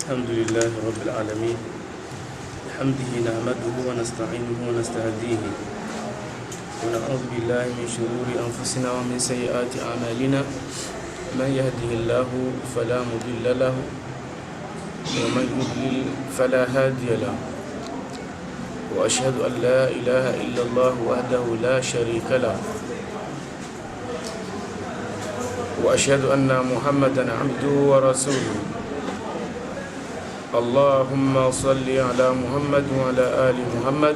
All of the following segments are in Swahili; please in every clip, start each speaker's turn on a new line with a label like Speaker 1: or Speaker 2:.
Speaker 1: الحمد لله رب العالمين بحمده نحمده ونستعينه ونستهديه ونعوذ بالله من شرور أنفسنا ومن سيئات أعمالنا من يهده الله فلا مضل له ومن يضلل فلا هادي له وأشهد أن لا إله إلا الله وحده لا شريك له وأشهد أن محمدا عبده ورسوله اللهم صل على محمد وعلى آل محمد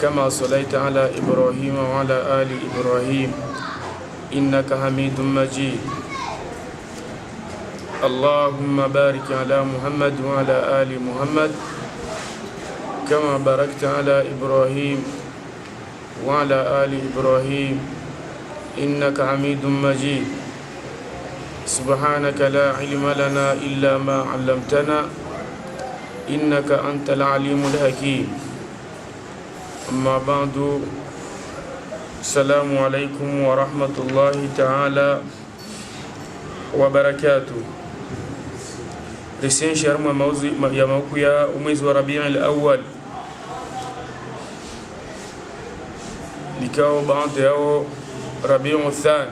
Speaker 1: كما صليت على إبراهيم وعلى آل إبراهيم إنك حميد مجيد اللهم بارك على محمد وعلى آل محمد كما باركت على إبراهيم وعلى آل إبراهيم إنك حميد مجيد سبحانك لا علم لنا إلا ما علمتنا إنك أنت العليم الحكيم أما بعد السلام عليكم ورحمة الله تعالى وبركاته. Rishin sharma mauzi ya makuya umwezi wa Rabiul Awwal likao baada yao Rabiul Thani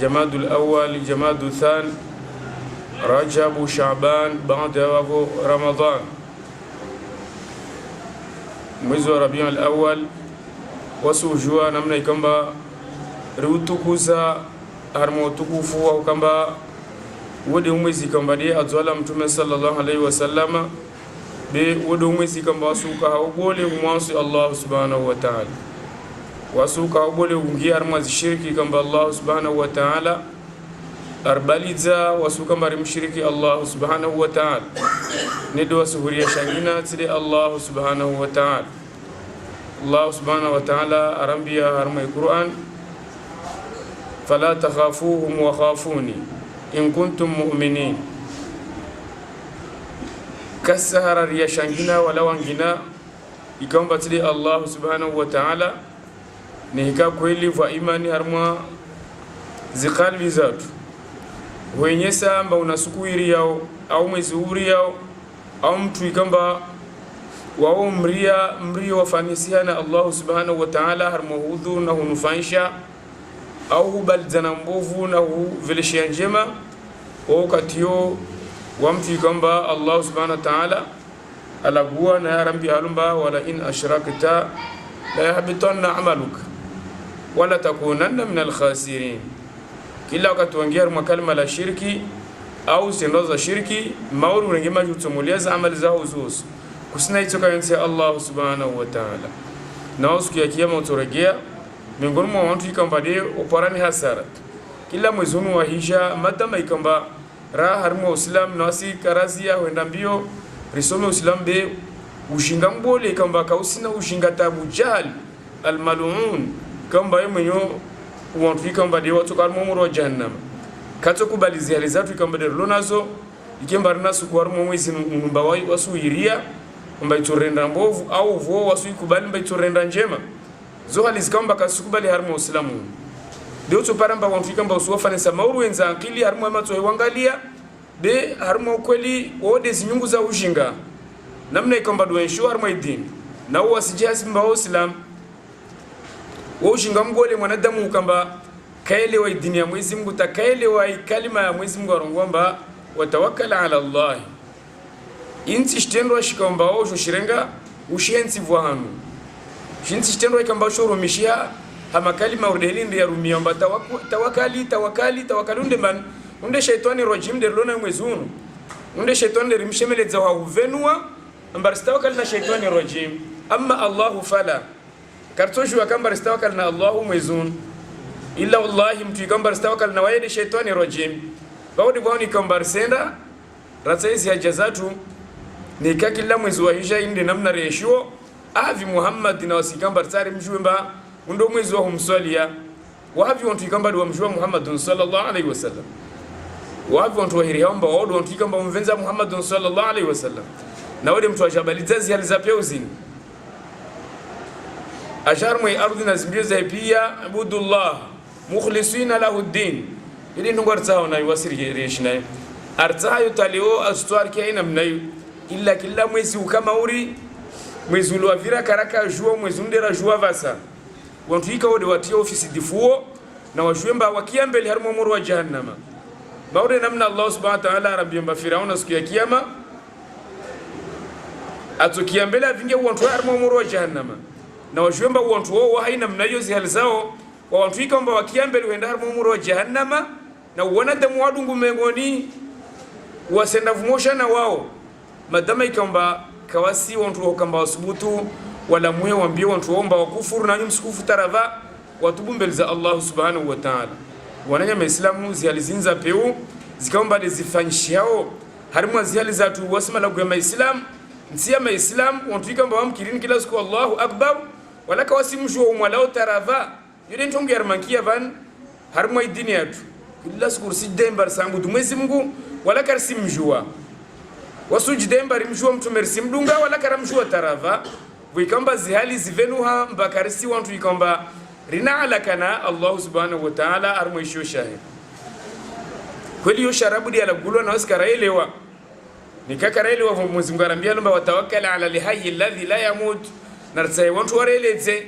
Speaker 1: Jamadul Awwal Jamadul Thani Rajab Shaaban baada yao Ramadhan. Mwezi wa Rabiul Awwal wasujua namna ikamba rutukuza harmo tukufu au kamba wode umwezi kamba de azwala mtume sallallahu alaihi wasallama be wode umwezi kamba wasuka haubole umwansi Allah subhanahu wa ta'ala wasuka haubole ungi harmazi shirki kamba Allah subhanahu wa ta'ala arbaliza wasuka mari mshiriki Allah subhanahu wa ta'ala nido wasuhuria shangina tide Allah subhanahu wa ta'ala. Allah subhanahu wa ta'ala arambia harmai Qur'an fala takhafuhum wa khafuni in kuntum mu'minin. Kasahara ya shangina wala wangina ikamba tili Allah subhanahu wa ta'ala ni hika kweli wa imani harma zikalbi zatu wenye samba unasukuiri yao au mezuri yao au mtu ikamba wao mrio wafanisiana Allah subhanahu wa ta'ala harmuhudhu na hunufaisha au hubalizana mbovu na huvilishia njema wakati yo wamtu kamba Allah subhanahu wa ta'ala alagua na yarambi halumba wala in ashrakta la yahbitanna amaluka wala takunanna min alkhasirin. Kila wakati wangia makalima la shirki au sindoza shirki mauru rengema jutumuliza amali zao zuzu kusina itoka yonse Allah subhanahu wa ta'ala na usiku ya kiyama utorejea miongoni mwa watu ikamba de oparani hasarat kila mwezi wa hija madama ikamba ra harmu Islam nasi karazia wenda mbio risome Islam be ushinga mbole ikamba kausina ushinga tabu jahal almal'un kamba yemenyo watu ikamba de watu kalmo muro jahannam kato kubalizia alizatu ikamba de lonazo ikamba nasu kwa harmu mwezi mbawai wasuiria mba itorenda mbovu au vo wasu ikubali mba itorenda njema zo halizikamba kasukubali harmu Uislamu ndio tuparamba wanfika mba usuwafane samauru wenza akili harmu amato wangalia be harmu kweli wode zinyungu za ujinga namna ikamba duensho harmu idini na wasijasi mba Uislamu ujinga mgole mwanadamu kamba kaele wa idini ya Mwenyezi Mungu takaele wa kalima ya Mwenyezi Mungu arongomba watawakkal ala Allah inti shtendwa shikamba ojo shirenga ushenzi vwahanu shinti shtendwa ikamba shoro mishia hama kalima urdelinde ya rumia mba tawakali unde man unde shaitani rojim de lona mwezunu unde shaitani de rimshemeleza wa uvenua mba ristawakali na shaitani rojim amma Allahu fala kartoshu wakamba ristawakali na Allahu mwezunu illa wallahi mtu ikamba ristawakali na wayede shaitani rojim bawadi bwani kamba risenda ratsaisi ya jazatu nika kila mwezi wa hija inde namna resho avi Muhammad na wasikamba tsari mjumba ndo mwezi wa humswalia wavi wantu ikamba wa mjumba Muhammad sallallahu alaihi wasallam wavi wantu wahiri hamba wado wantu ikamba mvenza Muhammad sallallahu alaihi wasallam na wale mtu ajabalizazi alizapyeuzini asharmu ardhi na zimbiza pia abudullah mukhlisina lahu ad-din ili nungwarza na iwasiri reshina artayo taleo astwar kia ina mnayo illa kila mwezi ukama uri mwezi ulwavira karaka jua mwezi ndera jua vasa wantu ika wode watia ofisi difuo na wajwemba wakiambele harmo muru wa jahannama baude namna Allah subhanahu wa ta'ala rabbiamba Firauna siku ya kiyama atokiambele avinge wantu harmo muru wa jahannama na wajwemba wantu wao haina mnayo zihali zao wa wantu ika mba wakiambele wenda harmo muru wa jahannama na wanadamu wadungu mengoni wasenda vumosha na wao madama ikamba kawasi wantu wakamba wasubutu wala muhe wambie wantu womba wakufuru na nyumsikufu tarava watubu mbele za Allah subhanahu wa ta'ala wananya maislamu zihalizinza peu zikaomba zifanyishiao harimwa zihali zatu wasima lagu ya maislamu nsia maislamu wantu ikamba wamkirini kila siku Allahu akbar wala kawasi mjua umwalao tarava yode ntongu ya rimankia van harimwa idini yatu kila siku rusidembar sangu dumwezi Mungu wala karisi mjua wasujidembar mjua mtumerisi mdunga wala karamjua tarava wikamba zihali zivenuha mbakarisi wantu ikamba rina alakana Allah subhanahu wa ta'ala armoisho shahid kweli yo sharabu dia la gulwa na waskaraelewa nikakaraelewa Mwenyezi Mungu arambia lomba watawakkal ala alhayy alladhi la yamut nartsai wantu wareleze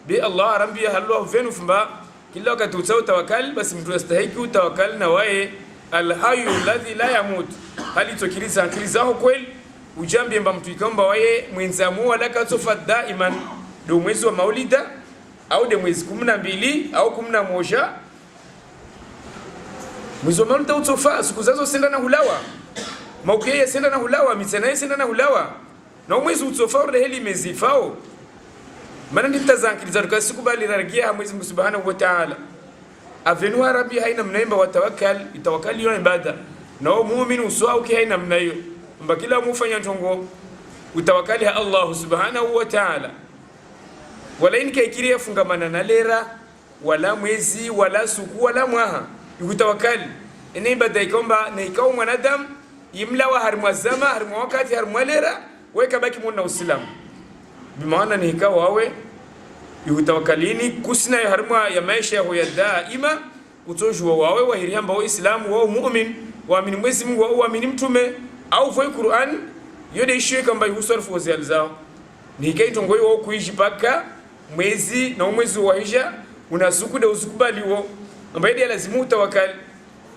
Speaker 1: bi Allah arambia halwa venu fumba kila wakati utawakkal basi mtu astahiki utawakkal na wae alhayy alladhi la yamut hali tokiriza akilizaho kweli ujambie mba mtu ikamba wae mwenzamu wala katsofa daiman do mwezi wa maulida au de mwezi 12 au 11 mwezi wa maulida utsofa siku zazo senda na hulawa maukeye senda na hulawa mitsena senda na hulawa na mwezi utsofa urde heli mezifao maana nditazankiliza tukasikubali ragia mwezi Mungu subhanahu wa ta'ala avenu arabi haina mnaimba watawakkal itawakkali yo ibada na muumini uswa uki haina mnayo mba kila mufanya ntongo utawakali Allah subhanahu wa ta'ala wala inka ikiria fungamana na lera wala mwezi wala suku wala mwaha utawakali ina ibada ikomba na ikao mwanadamu imlawa harmwa zama harmwa wakati harmwa lera weka baki mwana uislamu bimaana ni ikao wawe utawakalini kusina ya harmwa ya maisha ya daima utojua wawe wahiriamba wa islamu wa mu'min waamini mwezi Mungu au waamini mtume au foi Qur'an yode ishwe kamba yusorfu wazali zao ni kaito ngoi wao kuishi paka mwezi na mwezi wa hija unasuku da usukubaliwo ambaye lazima utawakkal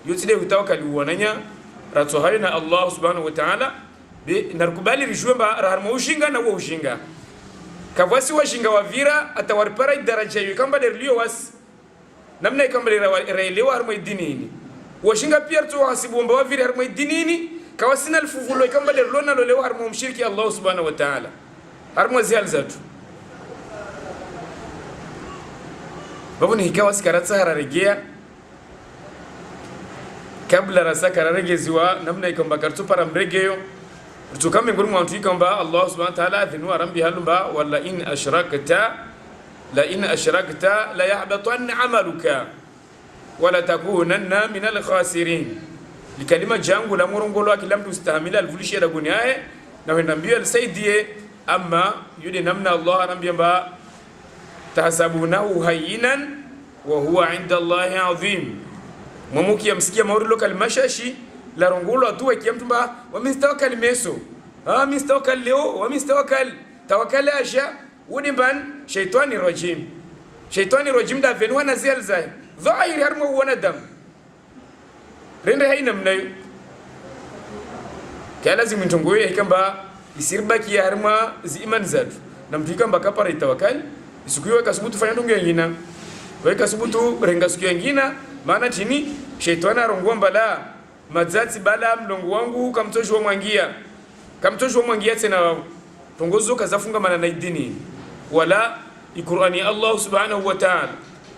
Speaker 1: yote utawakkal wananya rato hayo na Allah subhanahu wa ta'ala be narkubali rijwamba rahma ushinga na ushinga kavasi washinga wavira atawarpara daraja hiyo kamba derlio was namna kamba raelewa harmo idinini washinga pia tu hasibu mba wavira harmo idinini kawasina alfuvulo kamba derlo na leo harmo mshiriki Allah subhanahu wa ta'ala harmo zial zatu babuni hikawa sikaratsa hararegea kabla rasa kararegeziwa namna ikamba kartu para mregeyo tukame nguru mwantu ikamba Allah subhanahu wa ta'ala dhinu arambi halumba wala in ashrakta la yahbatanna amaluka wala takunanna min al-khasirin likalima jangu la murongolo akila mtu stahamila alvulisha da guniae na wenda mbio alsaidie amma yude namna Allah arambi mba tahasabunahu hayyinan wa huwa 'inda Allahi 'azim mwamuki yamsikia mauri local mashashi la rongolo atuwe kiamtumba wamistawakal meso mistawakal leo wamistawakal tawakkal asha udimban shaytani rajim da venwa na zelza dhahir harmo wana dam rende haina mnayo kala zimuntongoye ikamba isirbaki ya harma ziman zatu na mtukamba kapara itawakkal isukuyo kasubutu fanya ndongo yengina weka subutu renga suku yengina maana tini shaytani arongwa mbala mazati bala mlongo wangu kamtoshwa mwangia tena tongozo kazafunga mana na idini wala iqurani Allah subhanahu wa ta'ala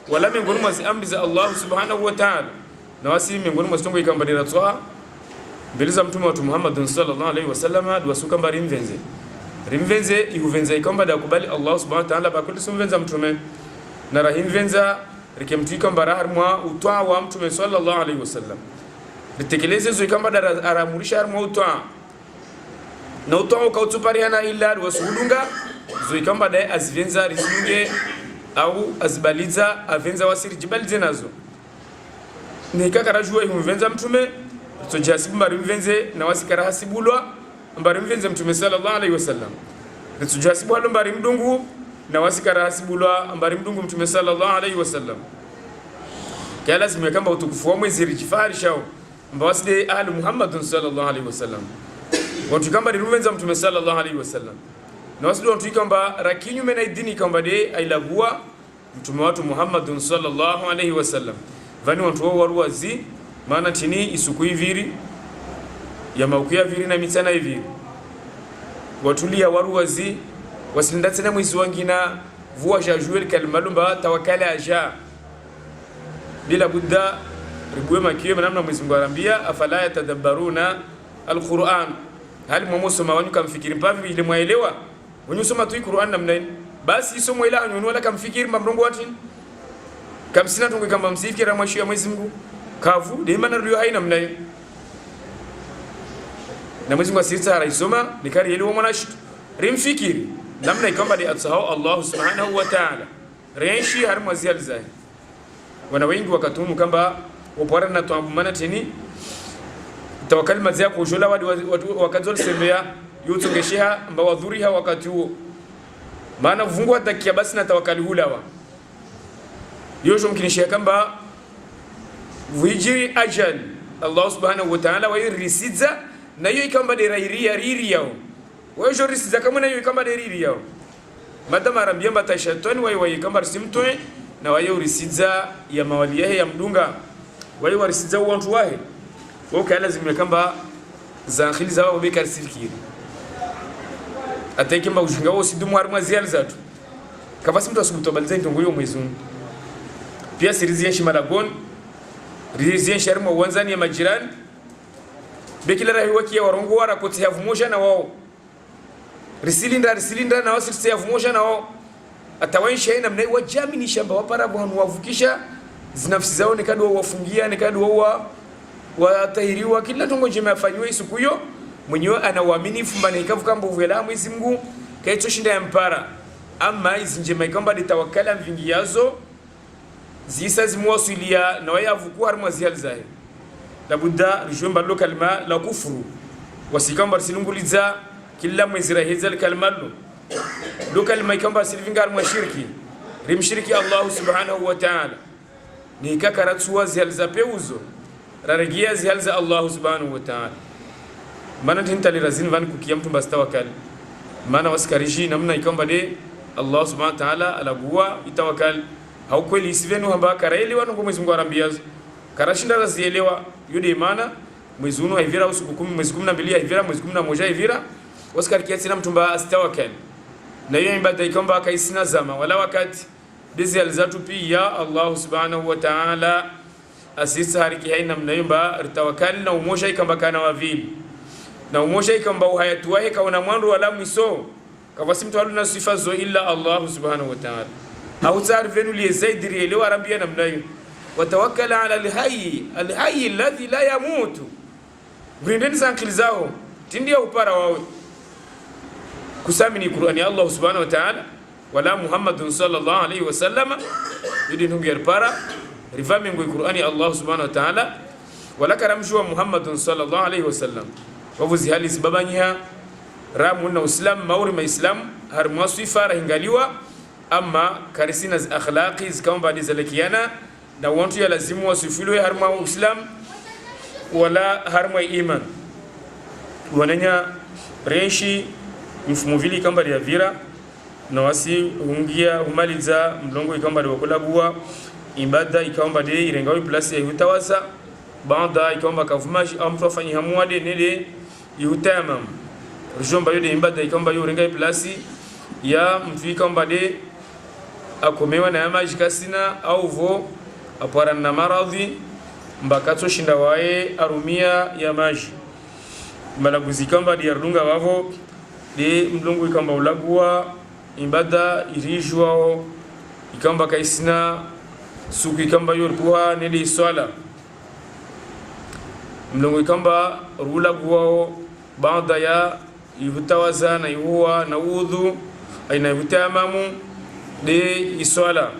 Speaker 1: wala miongoni mwa amri za Allah subhanahu wa ta'ala na wasi miongoni mwa stongo ikambadira tsoha mbele za mtume wa Muhammad sallallahu alaihi wasallam duwasuka mbari rimvenze ihuvenza ikambada kubali Allah subhanahu wa ta'ala bakuli sumvenza mtume na rahimvenza rikemtika mbara harmwa utwa wa mtume sallallahu alaihi wasallam litekeleze zo ikambada aramurisha harmwa utwa na utwa ukautupariana illa wasudunga zo ikambada azvenza risunge au azibaliza avenza wasiri jibalize nazo nikaka rajua ihumvenza mtume jasibu mbari mvenze na wasikara hasibulwa mbari mvenze mtume sallallahu alaihi wasallam jasibu halo mbari mdungu na wasikara hasibulwa mbari mdungu mtume sallallahu alaihi wasallam kala lazima kamba utukufu wa mwezi rijifari shao mbawaside ahli Muhammad sallallahu alaihi wasallam watu kamba mvenze mtume sallallahu alaihi wasallam na wasidu watu kamba rakinyu mena idini kamba de ailagua mtume watu Muhammad sallallahu alaihi wasallam vani watu wao waruwazi maana tini isuku hiviri ya maukia viri na mitana hiviri watulia waruwazi wasilinda tena mwezi wangina vuwa jajuel kalmalumba tawakala aja bila budda ribwe makiwe manamna mwezi Mungu arambia afala yatadabbaruna alquran hali mwamusoma wanyu kamfikiri mpavi ile mwaelewa wanyu soma tu Qur'an namna nini basi isomo ila wanyu wala kamfikiri mamrongo watu kamsina tungu kama msifikira mwashi ya mwezi Mungu kavu de mana riyo haina namna hiyo na mwezi Mungu asirta raisoma nikari ile mwanashu rimfikiri namna ikamba de atsahau Allah subhanahu wa ta'ala renshi har mwezi alzai wana wengi wakatumu kamba wapora na tuambana teni tawakkali mazia kujola wadi wakazol sembea yutungesha mbawadhuriha wakati huo maana vungu atakia basi na tawakkali hulawa yojo mkinishia kamba vijiri ajal Allah subhanahu wa ta'ala wa yirisiza na hiyo ikamba de riri yao wewe risiza kama na hiyo ikamba de riri yao madama arambia mbata shetani wai kamba simtoe na wayo risiza ya mawaliye ya mdunga wayo risiza watu wahe wao kala lazima kamba za khili za wao beka sirkiri atake mba ujinga wao sidumu harma zial zatu kafasi mtu asubutobaliza ntongo yo mwezi pia sirizia shimalagon rizia sharma wanzani ya majirani bekila rahi wakia warongo wara koti havumosha na wao risilinda na wasirisi havumosha na wao atawaisha ina mnai wajamini shamba wapara bwana wavukisha zinafsi zao nekado wafungia nekado watahiriwa kila tongo njema afanywe siku hiyo mwenyewe anawaamini fumba na ikavuka mbovu ya Mwenyezi Mungu kaito shinda ya mpara ama hizi njema ikamba litawakala mvingi yazo zisa zimuwasilia na wayavuku harma zihal zahir labudda rijomba lo kalima la kufuru wasikamba silunguliza kila mwezi rahizal kalmalo lo kalima ikamba silvinga harma shirki rimshiriki Allah subhanahu wa ta'ala ni kakaratuwa zihal za peuzo raragia zihal za Allah subhanahu wa ta'ala mana tinta lirazin van kukia mtu basta wakali mana wasikarishi namna ikamba de Allah subhanahu wa ta'ala alagua itawakal au kweli isivenu hamba karaeli wanu kwa Mwenyezi Mungu arambia karashinda razielewa yude mana mwezi unu haivira usiku 10 mwezi 12 haivira mwezi 11 haivira wasikarikia tena mtu basta astawakal na hiyo ibada ikamba akaisina zama wala wakati bizi alzatu pia Allah subhanahu wa ta'ala asisa hariki haina mnaimba ritawakal na umosha ikamba kana wavili na umosha ikamba uhayatuwahe kaona mwandu wala mwiso kafasi mtu haluna sifa zo illa Allah subhanahu wa ta'ala au taarifenu li zaidiri elewa arambia namna hiyo watawakkala ala alhayy alladhi la yamutu brindeni sankili zao tindia upara wawe kusamini Qur'ani Allah subhanahu wa ta'ala wala Muhammadun sallallahu alaihi wasallam yudin hungiar para rivami ngoi Qur'ani Allah subhanahu wa ta'ala wala karamshwa Muhammadun sallallahu alaihi wasallam wavuzi hali zibabanyiha ramu na Uislamu mauri maislamu harma sifara hingaliwa ama karisina za akhlaqi zikamba dizalekiana na wantu ya lazimu wasifilwe harma Uislamu wala harma iman wananya reshi mfumuvili kamba ya vira na wasi hungia humaliza mlongo ikamba de wakolabua ibada ikamba de irengawi plus ya hutawaza banda ikamba kavumaji amtu afanyi hamwade nede yutamam rujomba yode ibada ikamba yorengai plus ya mtu ikamba de akomewa na maji kasina au vo apara na maradhi mbakato shinda wae arumia ya maji malaguzi kamba de yardunga wavo de mlongo ikamba ulagua ibada irijwao ikamba kaisina suku ikamba yorpuha nede swala mlongo ikamba rula guao baada ya ihutawaza na ihuwa na udhu aina ihutamamu de iswala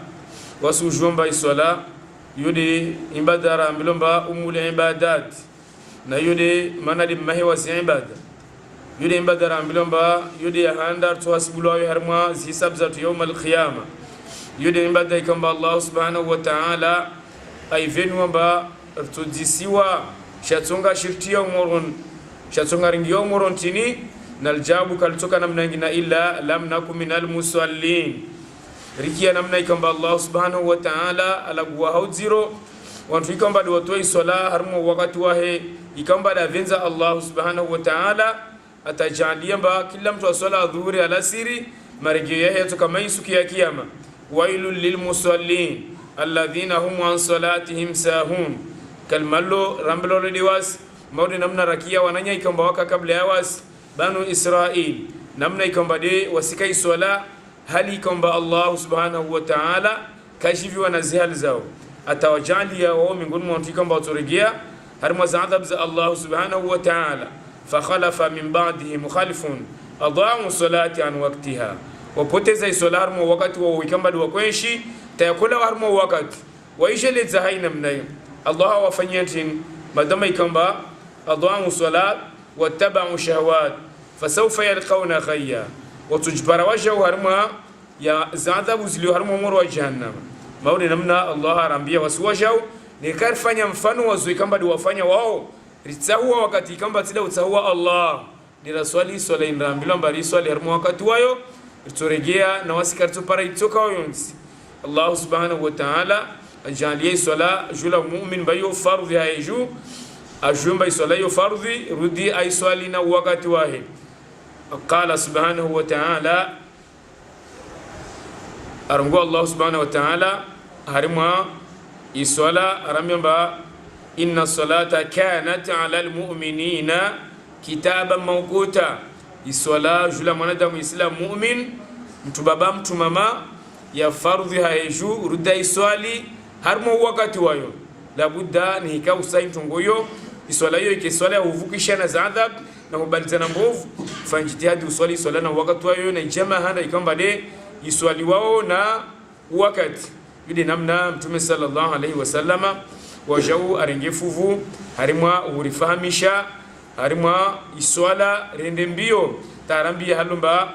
Speaker 1: wasu jomba iswala yode ibadara milomba umul ibadat na yude manali mahi wasi ibada yude ibada rambilomba yude handar to hasbulawi harma hisab zatu yawm al-qiyamah yude ibada ikamba Allah subhanahu wa ta'ala ay venwamba tujisiwa shatunga shirtia umoron shatunga ringio umoron tini naljabu kalitoka namna ngina illa lam nakum minal musallin rikia namna ikamba Allah subhanahu wa ta'ala alaguwa hauziro wantu ikamba di watoi sola harmo wakati wahe ikamba da venza Allah subhanahu wa ta'ala atajalia mba kila mtu wa sola dhuhuri alasiri marejeo yake kama isuki ya kiyama wailul lil musallin alladhina hum an salatihim sahun kalmallo ramblo liwas maudi namna rakia wananya ikamba waka kabla ya was banu Israil namna ikamba de wasikai sola hali ikamba Allah subhanahu wa ta'ala kashifi wanazihal zao atawajalia wao miongoni mwa watu ikamba watoregea harma za adhab za Allah subhanahu wa ta'ala fakhalafa min ba'dihi mukhalifun adha'u salati an waqtiha wapoteza isala harma wakati wao ikamba wa kwenshi tayakula harma wakati waishele za haina mnayo Allah wafanyatin madama ikamba adha'u salat wattaba'u shahawat fasawfa yalqawna khayya watujbara wajhu harma ya zaadhabu zilio harma umur wa jahannam maudi namna Allah arambia wasiwajau ni karfanya mfano wazo ikamba wafanya wao ritsahuwa wakati ikamba tida utsahuwa Allah ni raswali swala inrambilo mbali swali harma wakati wayo itoregea na wasikartu para itoka wayonsi Allah subhanahu wa ta'ala ajalie swala jula mu'min bayo fardhi haiju ajumba swala yo fardhi rudi ay swali na wakati wahe qala subhanahu wa ta'ala arungu Allah subhanahu wa ta'ala harima iswala aramyamba inna salata kanat ala almu'minina kitaban mawquta iswala jula mwanadamu islam mu'min mtu baba mtu mama ya fardhi haiju ruda iswali harimo wakati wayo labudda ni hika usai mtungoyo iswala hiyo ikiswala uvukisha na adhab na kubalizana mbovu fanjitihadi uswali swala na wakati wayo na jamaa handa ikamba de iswali wao na wakati yule namna mtume sallallahu alaihi wasallama wajau arengefuvu harimwa urifahamisha harimwa iswala rende mbio tarambia halumba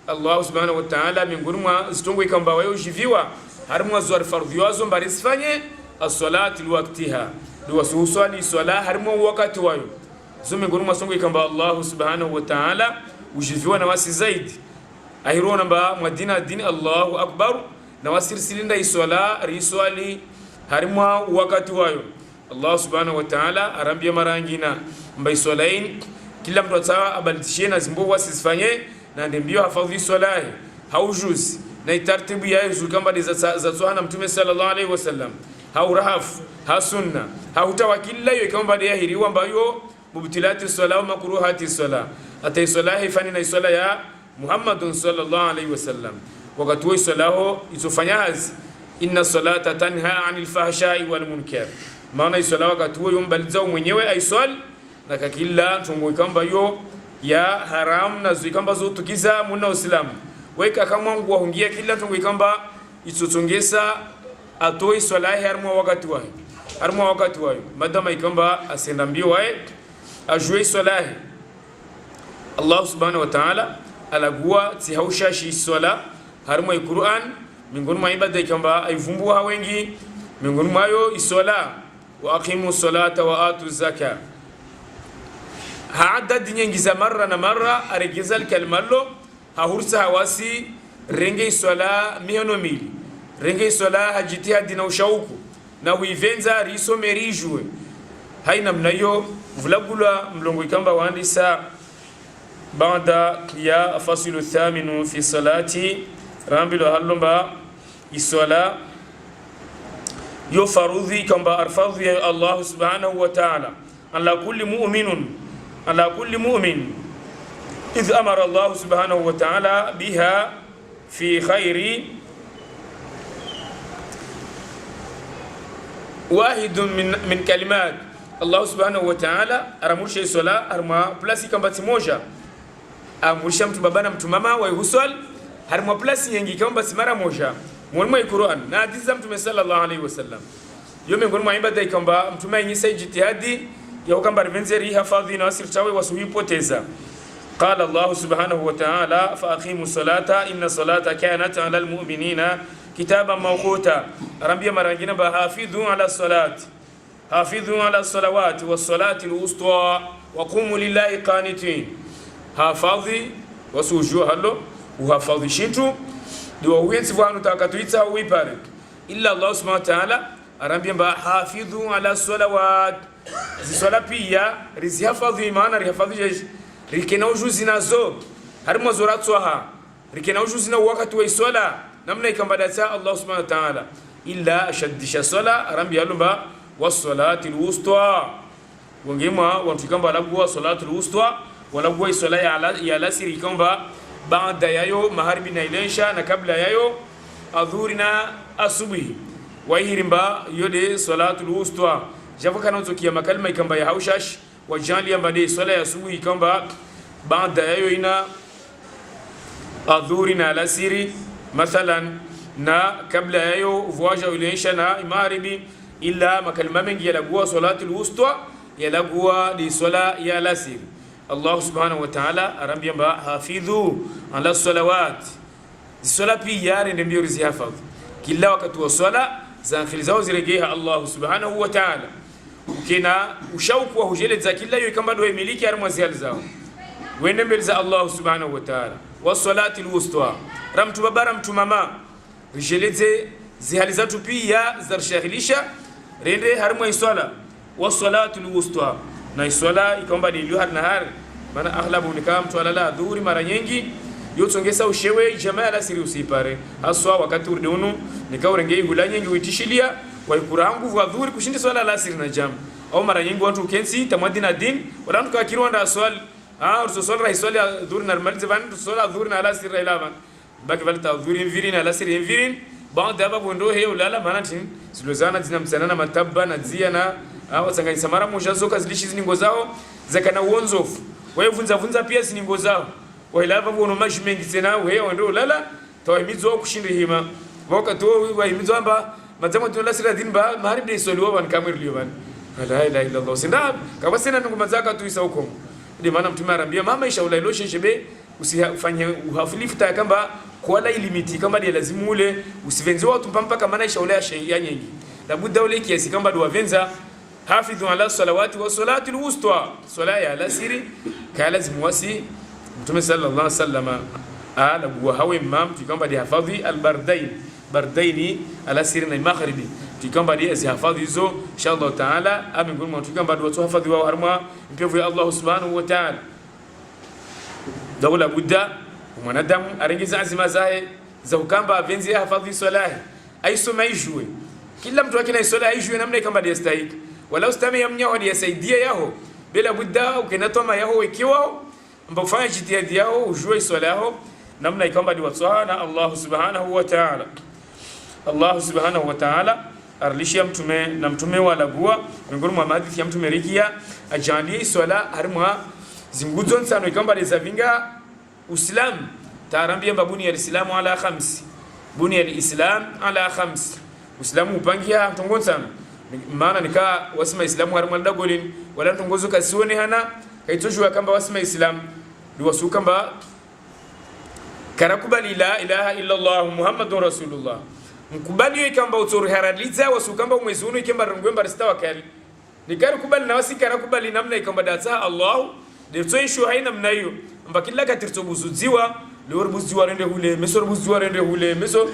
Speaker 1: Allah subhanahu wa ta'ala miongoni mwa zitongo ikamba wao jiviwa harimwa zwar fardhi wazo mbarisfanye as-salati liwaqtiha liwasuswali swala harimwa wakati wayo zo miongoni mwa songo ikamba Allah subhanahu wa ta'ala ujiviwa na wasi zaidi ahirona mba mwadina dini Allahu akbar na wasirsilinda iswala riswali harimwa wakati wayo Allah subhanahu wa ta'ala arambia marangina mba iswalain kila mtu atawa abalitishena zimbo wasifanye na ndembio hafadhi swalahi haujuzi na itartibu ya kamba za tsohana mtume sallallahu alaihi wasallam haurahafu hasunna hautawakilla yo kamba de hiriwa mbayo mubtilati swala makruhati swala atay swalahi fani na swala ya Muhammadun sallallahu alaihi wasallam wakati wa swalaho itofanyazi inna salata tanha anil fahsha'i wal munkar maana swala wakati wa yombaliza mwenyewe aiswal na kakilla tungo kamba yo ya haram na zikamba zotukiza muna uislamu weka kama mungu wahungia kila tungo kamba itotongesa atoi swalahi harmo wakati wa madama ikamba asenda mbio wae ajue swalahi Allah subhanahu wa ta'ala alagua tihausha shi swala harmo Qur'an miongoni mwa ibada ikamba aivumbua wengi miongoni mwayo iswala wa aqimu salata wa atu zaka haadad nyingi za marra na marra aregeza kalmallo hahursa hawasi renge iswala mihonomili renge iswala hajitihadi na ushauku na uivenza risomerijwe haina mnayo vulagula mlongo ikamba waandisa baada ya fasilu thaminu fi salati rambilo halomba iswala yo farudhi kamba arfadhi ya Allah subhanahu wa ta'ala ala kulli mu'min idh amara Allah subhanahu wa ta'ala biha fi khairi واحد من كلمات الله سبحانه وتعالى aramusha iswala arma plasi kamba timoja amusha mtu babana mtu mama wa huswal harma plasi yengi kamba simara moja mwalimu Qur'an na hadithi za mtume sallallahu alaihi wasallam yo miongoni mwa ibada ikamba mtume yanyisa jitihadi yao kamba rivenzeri hafadhi na wasirtawe wasuhipoteza. قال الله سبحانه وتعالى فأقيموا الصلاة إن الصلاة كانت على المؤمنين كتابا موقوتا. ربي مرجنا بحافظوا على الصلاة حافظوا على الصلوات والصلاة الوسطى وقوموا لله قانتين. حافظي وسوجوا هلو وحافظي شنتو دو وينس فانو تاكاتويتا ويبارك إلا الله سبحانه وتعالى ربي بحافظوا على الصلوات زي صلاة بيا رزي حافظي معنا رحافظي rikena ujuzi nazo harimo zoratsoha rikena ujuzi na wakati wa swala namna ikambadata Allah subhanahu wa ta'ala illa ashaddisha sala rambi alumba was-salati al-wusta wangema wantukamba lagwa salatu al-wusta wala gwa swala ya lasiri kamba baada yayo magharibi na ilesha na kabla yayo adhurina asubuhi wahirimba yode salatu al-wusta japo kana utokia makalima ikamba ya haushash wajali ambade swala ya asubuhi kamba baada yayo ina adhuri na alasiri mathalan na kabla yayo vuaja uliisha na magharibi illa makalima mengi yalagua salatu alwusta yalagua di swala ya alasiri. Allah subhanahu wa ta'ala arambia mba hafidhu ala salawat swala pia rende mbio zihafadhi kila wakati wa swala za akhiri zao ziregeha Allah subhanahu wa ta'ala kina ushauku wa hujeleza kila hiyo kama ndio miliki armwazi zao wende mbele za Allah subhanahu wa ta'ala was-salati al-wusta ramtu babara mtu mama rijeleze zihalizatu pia zarshaghilisha rende harmwa iswala was-salati al-wusta na iswala ikomba ni yuhar nahar maana aghlabu ni kama mtu alala dhuhuri mara nyingi yotongesa ushewe jamaa la siri usipare haswa wakati urdunu nikaurengei hula nyingi uitishilia waikurangu wa dhuhuri kushindi swala la asiri na jam au mara nyingi watu kensi tamadina din wala mtu kakirwanda swali swala swali dhuhuri normalize van swala dhuhuri na alasiri ilavan baki valta dhuhuri mvirin alasiri mvirin baada hapa bondo he ulala maana tin zilozana zinamsanana matabba na zia na wasangani samara mojazoka zilishi ziningo zao zakana uonzofu wewe vunza pia ziningo zao wailava bono mashi mengi tena wewe ndio ulala tawahimizo kushindi hima wakati wewe wahimizo amba mazamo tunala sira din ba magharibi ni swali wao kamwe liyoban la ilaha illa Allah sinda kama sina ndugu mazaka tu isa huko ndio maana mtume arambia mama isha ulailoshe shebe usifanye uhafilifu ta kamba kwa la ilimiti kama dia lazimu ule usivenze watu mpaka maana isha ulaya sheria nyingi labda ule kiasi kamba do wavenza hafidhu ala salawati wa salati alwusta swala ya alasiri ka lazim wasi mtume sallallahu alaihi wasallam ala wa hawa imam kamba dia hafadhi albardain bardaini alasiri na magharibi tukamba dia zihafadhi hizo inshallah taala amingoni mwa tukamba do watu hafadhi wao harma mpevu ya Allah subhanahu wa ta'ala dawla budda mwanadamu arengiza azima zae za ukamba venzi hafadhi swalahi aisoma ijue kila mtu akina swala ijue namna kamba dia stahiki wala ustami yamnya wadi yasaidia yao bila budda ukinatoma yao ikiwa mbofanya jitihadi yao ujue swala yao namna kamba di watu na Allah subhanahu wa ta'ala. Allah subhanahu wa ta'ala arlishia mtume na mtume wala gua miongoni mwa hadithi ya mtume rikia ajali swala harma zinguzo nsano ikamba lezavinga Uislamu taarambia babuni ya Islamu ala khams buni ya Islam ala khams Uislamu upangia tongonsa maana nika wasema Islamu harma dagolin wala tongozo kasione hana kaitoshwa kamba wasema Islam liwasu kamba karakubali la ilaha illa Allah Muhammadur Rasulullah mkubali yoy kamba utori haraliza wasu kamba umwezi unu ikemba rungwemba rista wakali nikari kubali na wasi karakubali namna ikamba data Allah dirto ishu haina mnayo mba kila katirto buzuziwa lor buzuziwa rende hule mesor buzuziwa rende hule meso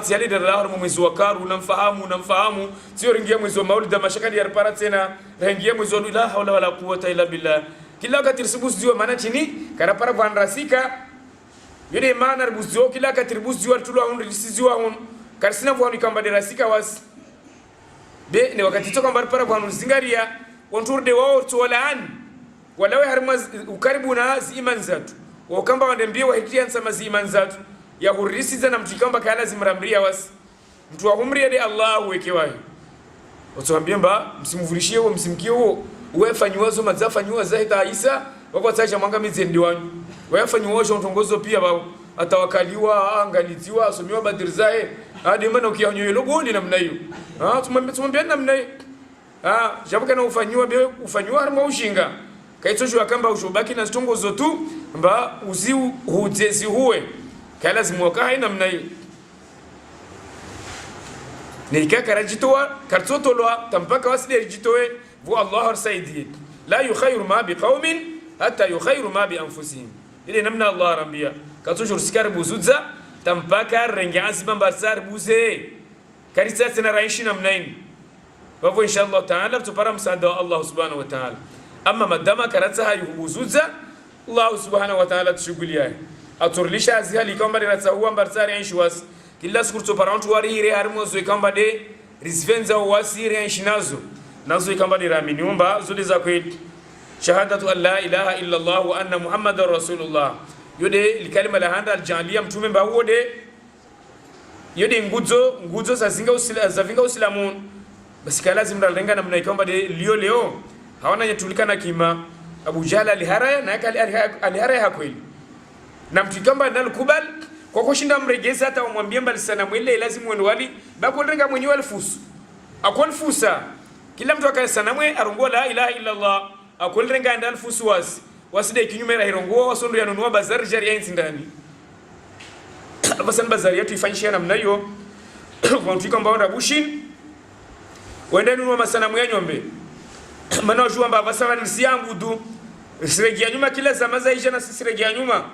Speaker 1: tiali dara mwezi wa karu namfahamu sio ringia mwezi wa maulida mashakali ya repara tena ringia mwezi wa la hawla wala quwwata illa billah kila katirto buzuziwa maana chini karapara vanrasika yule maana buzuziwa kila katirto buzuziwa tulwa unrisiziwa karsina vwanu kamba derasika was be ne wakati toka mbar para vwanu zingaria wonturde wao tuwalaan walawe harma ukaribu na iman zatu wakamba wandembie wahitia nsama iman zatu ya hurisiza na mtikamba kala zimramria was mtu wa umri de Allah wekewahi watuambia mba msimvurishie huo msimkie huo uwefanywazo mazafanywa zahita Isa wako tacha mwanga mizendi wanyu wefanywa ntongozo pia bao atawakaliwa angaliziwa asomiwa badirzae hadi mbona ukionyo logo ni namna hiyo tumwambia namna hiyo jabuka na ufanywa harimo ushinga kaitosho akamba ushobaki na stongo zotu mba uzi huzezi huwe kala lazima wakae namna hiyo nika karajitoa kartotolwa tampaka wasile jitoe vo Allah arsaidi la yukhayru ma biqaumin hatta yukhayru ma bi anfusihim ile namna Allah rambia katosho sikar buzudza tampaka rengansi bambasar buze karisa tena raishi namna hiyo wavo inshallah taala tupara msaada wa Allah subhanahu wa ta'ala amma madama karatsa yubuzuza Allah subhanahu wa ta'ala tushughulia aturlisha azihali kamba ratsa huwa mbarsari ainshwas kila siku tupara watu warire harimozo kamba de risvenza wasiri ainshinazo nazo kamba de raminiumba zuli za kweli shahadatu an la ilaha illa Allah wa anna muhammadar rasulullah yode likalima la handa aljalia mtume mba wode yode nguzo zavinga usilamun basi kala lazima lenga namna ikomba de leo hawana yatulikana kima Abu Jala aliharaya na aliharaya kweli na mtikamba ndalukubal kwa kushinda mregeza hata umwambie mbali sana mwele lazima wenu wali bako lenga mwenyewe alfusu akonfusa kila mtu akasana mwe arongo la ilaha illa Allah akolenga ndalfusu waside kinyume ra irongo wasondo yanunua bazari jari yanzi ndani basan bazari yetu ifanyishia namna hiyo kwa mtikamba onda bushin wende nunua masanamu ya nyombe mana wajua mba vasawa nisi yangu du siregia nyuma kila zamaza isha na siregia nyuma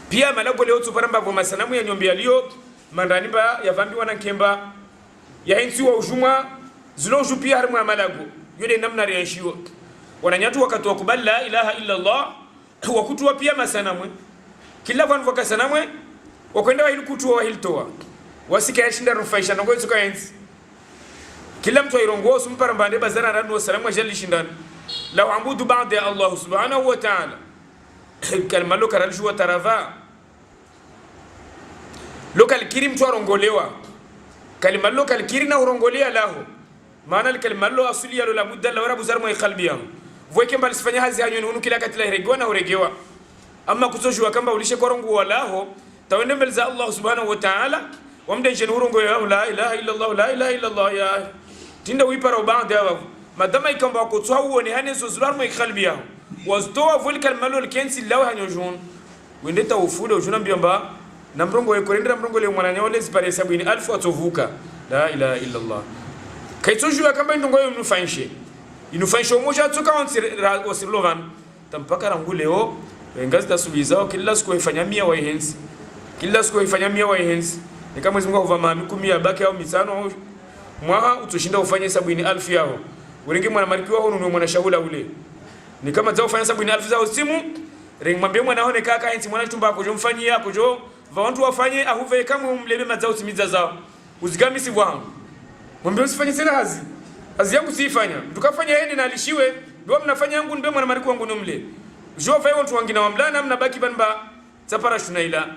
Speaker 1: pia malago leo tupara mba masanamu ya nyombe yalio mandani mba ya vambi wana nkemba ya hinsi wa ujuma zilo uju pia harimu ya malago yode namna riyanshiwa wananyatu wakatu wakubali la ilaha illa Allah wakutuwa pia masanamu kila vanu waka sanamu wakwenda wa hili kutuwa wa hili toa wasika ya shinda rufaisha nongo yutuka yensi kila mtu airongo sumpara mbande bazara radu wasalamu ajali shindana la uabudu ba'da ya Allah subhanahu wa ta'ala kalma lo karalishu wa tarava lokal kiri mtu arongolewa kalma lo kalkiri na urongolea lahu maana kalma lo asuli ya la budda la warabu zarmu ya qalbi yangu voike mbali sifanya hazi hanyo nunu kila katila iregewa na uregewa amma kutojua kamba ulishe korongo walaho tawende mbele za Allah subhanahu wa ta'ala wamde jenu urongo ya la ilaha illa Allah la ilaha illa Allah ya tinda wipara ubanda yawo madama ikamba ko tsawo ne haneso zular mai qalbi yawo wastowa volkal malol kensi law hanyo jon wende tawfuda ujuna mbiyamba namrongo yekorendra mrongo le mwana nyawle zipare sabini alfu atovuka la ilaha illa Allah kaitojua kamba ndongo yo inufanshe moja toka wasirlovan tampaka ranguleo wengazi tasubizao kila siku ifanya 100 wa hensi kila siku ifanya 100 wa hensi ni kama Mungu huvama 10 baki au 5 mwaha utushinda ufanye 70,000 yao uringi mwana marikiwa hono ni mwana shahula ule ni kama zao ufanye 70,000 zao simu ring mwambie mwana hone kaka hinti mwana tumba kujo mfanyia kujo vantu wafanye ahuve kama umlebe mazao timiza zao uzigamisi wangu mwambie usifanye tena hazi yangu siifanya tukafanya yeye na alishiwe ndio mnafanya yangu ndio mwana marikiwa wangu nomle jo fa watu wangina wamlana mnabaki banba zapara shunaila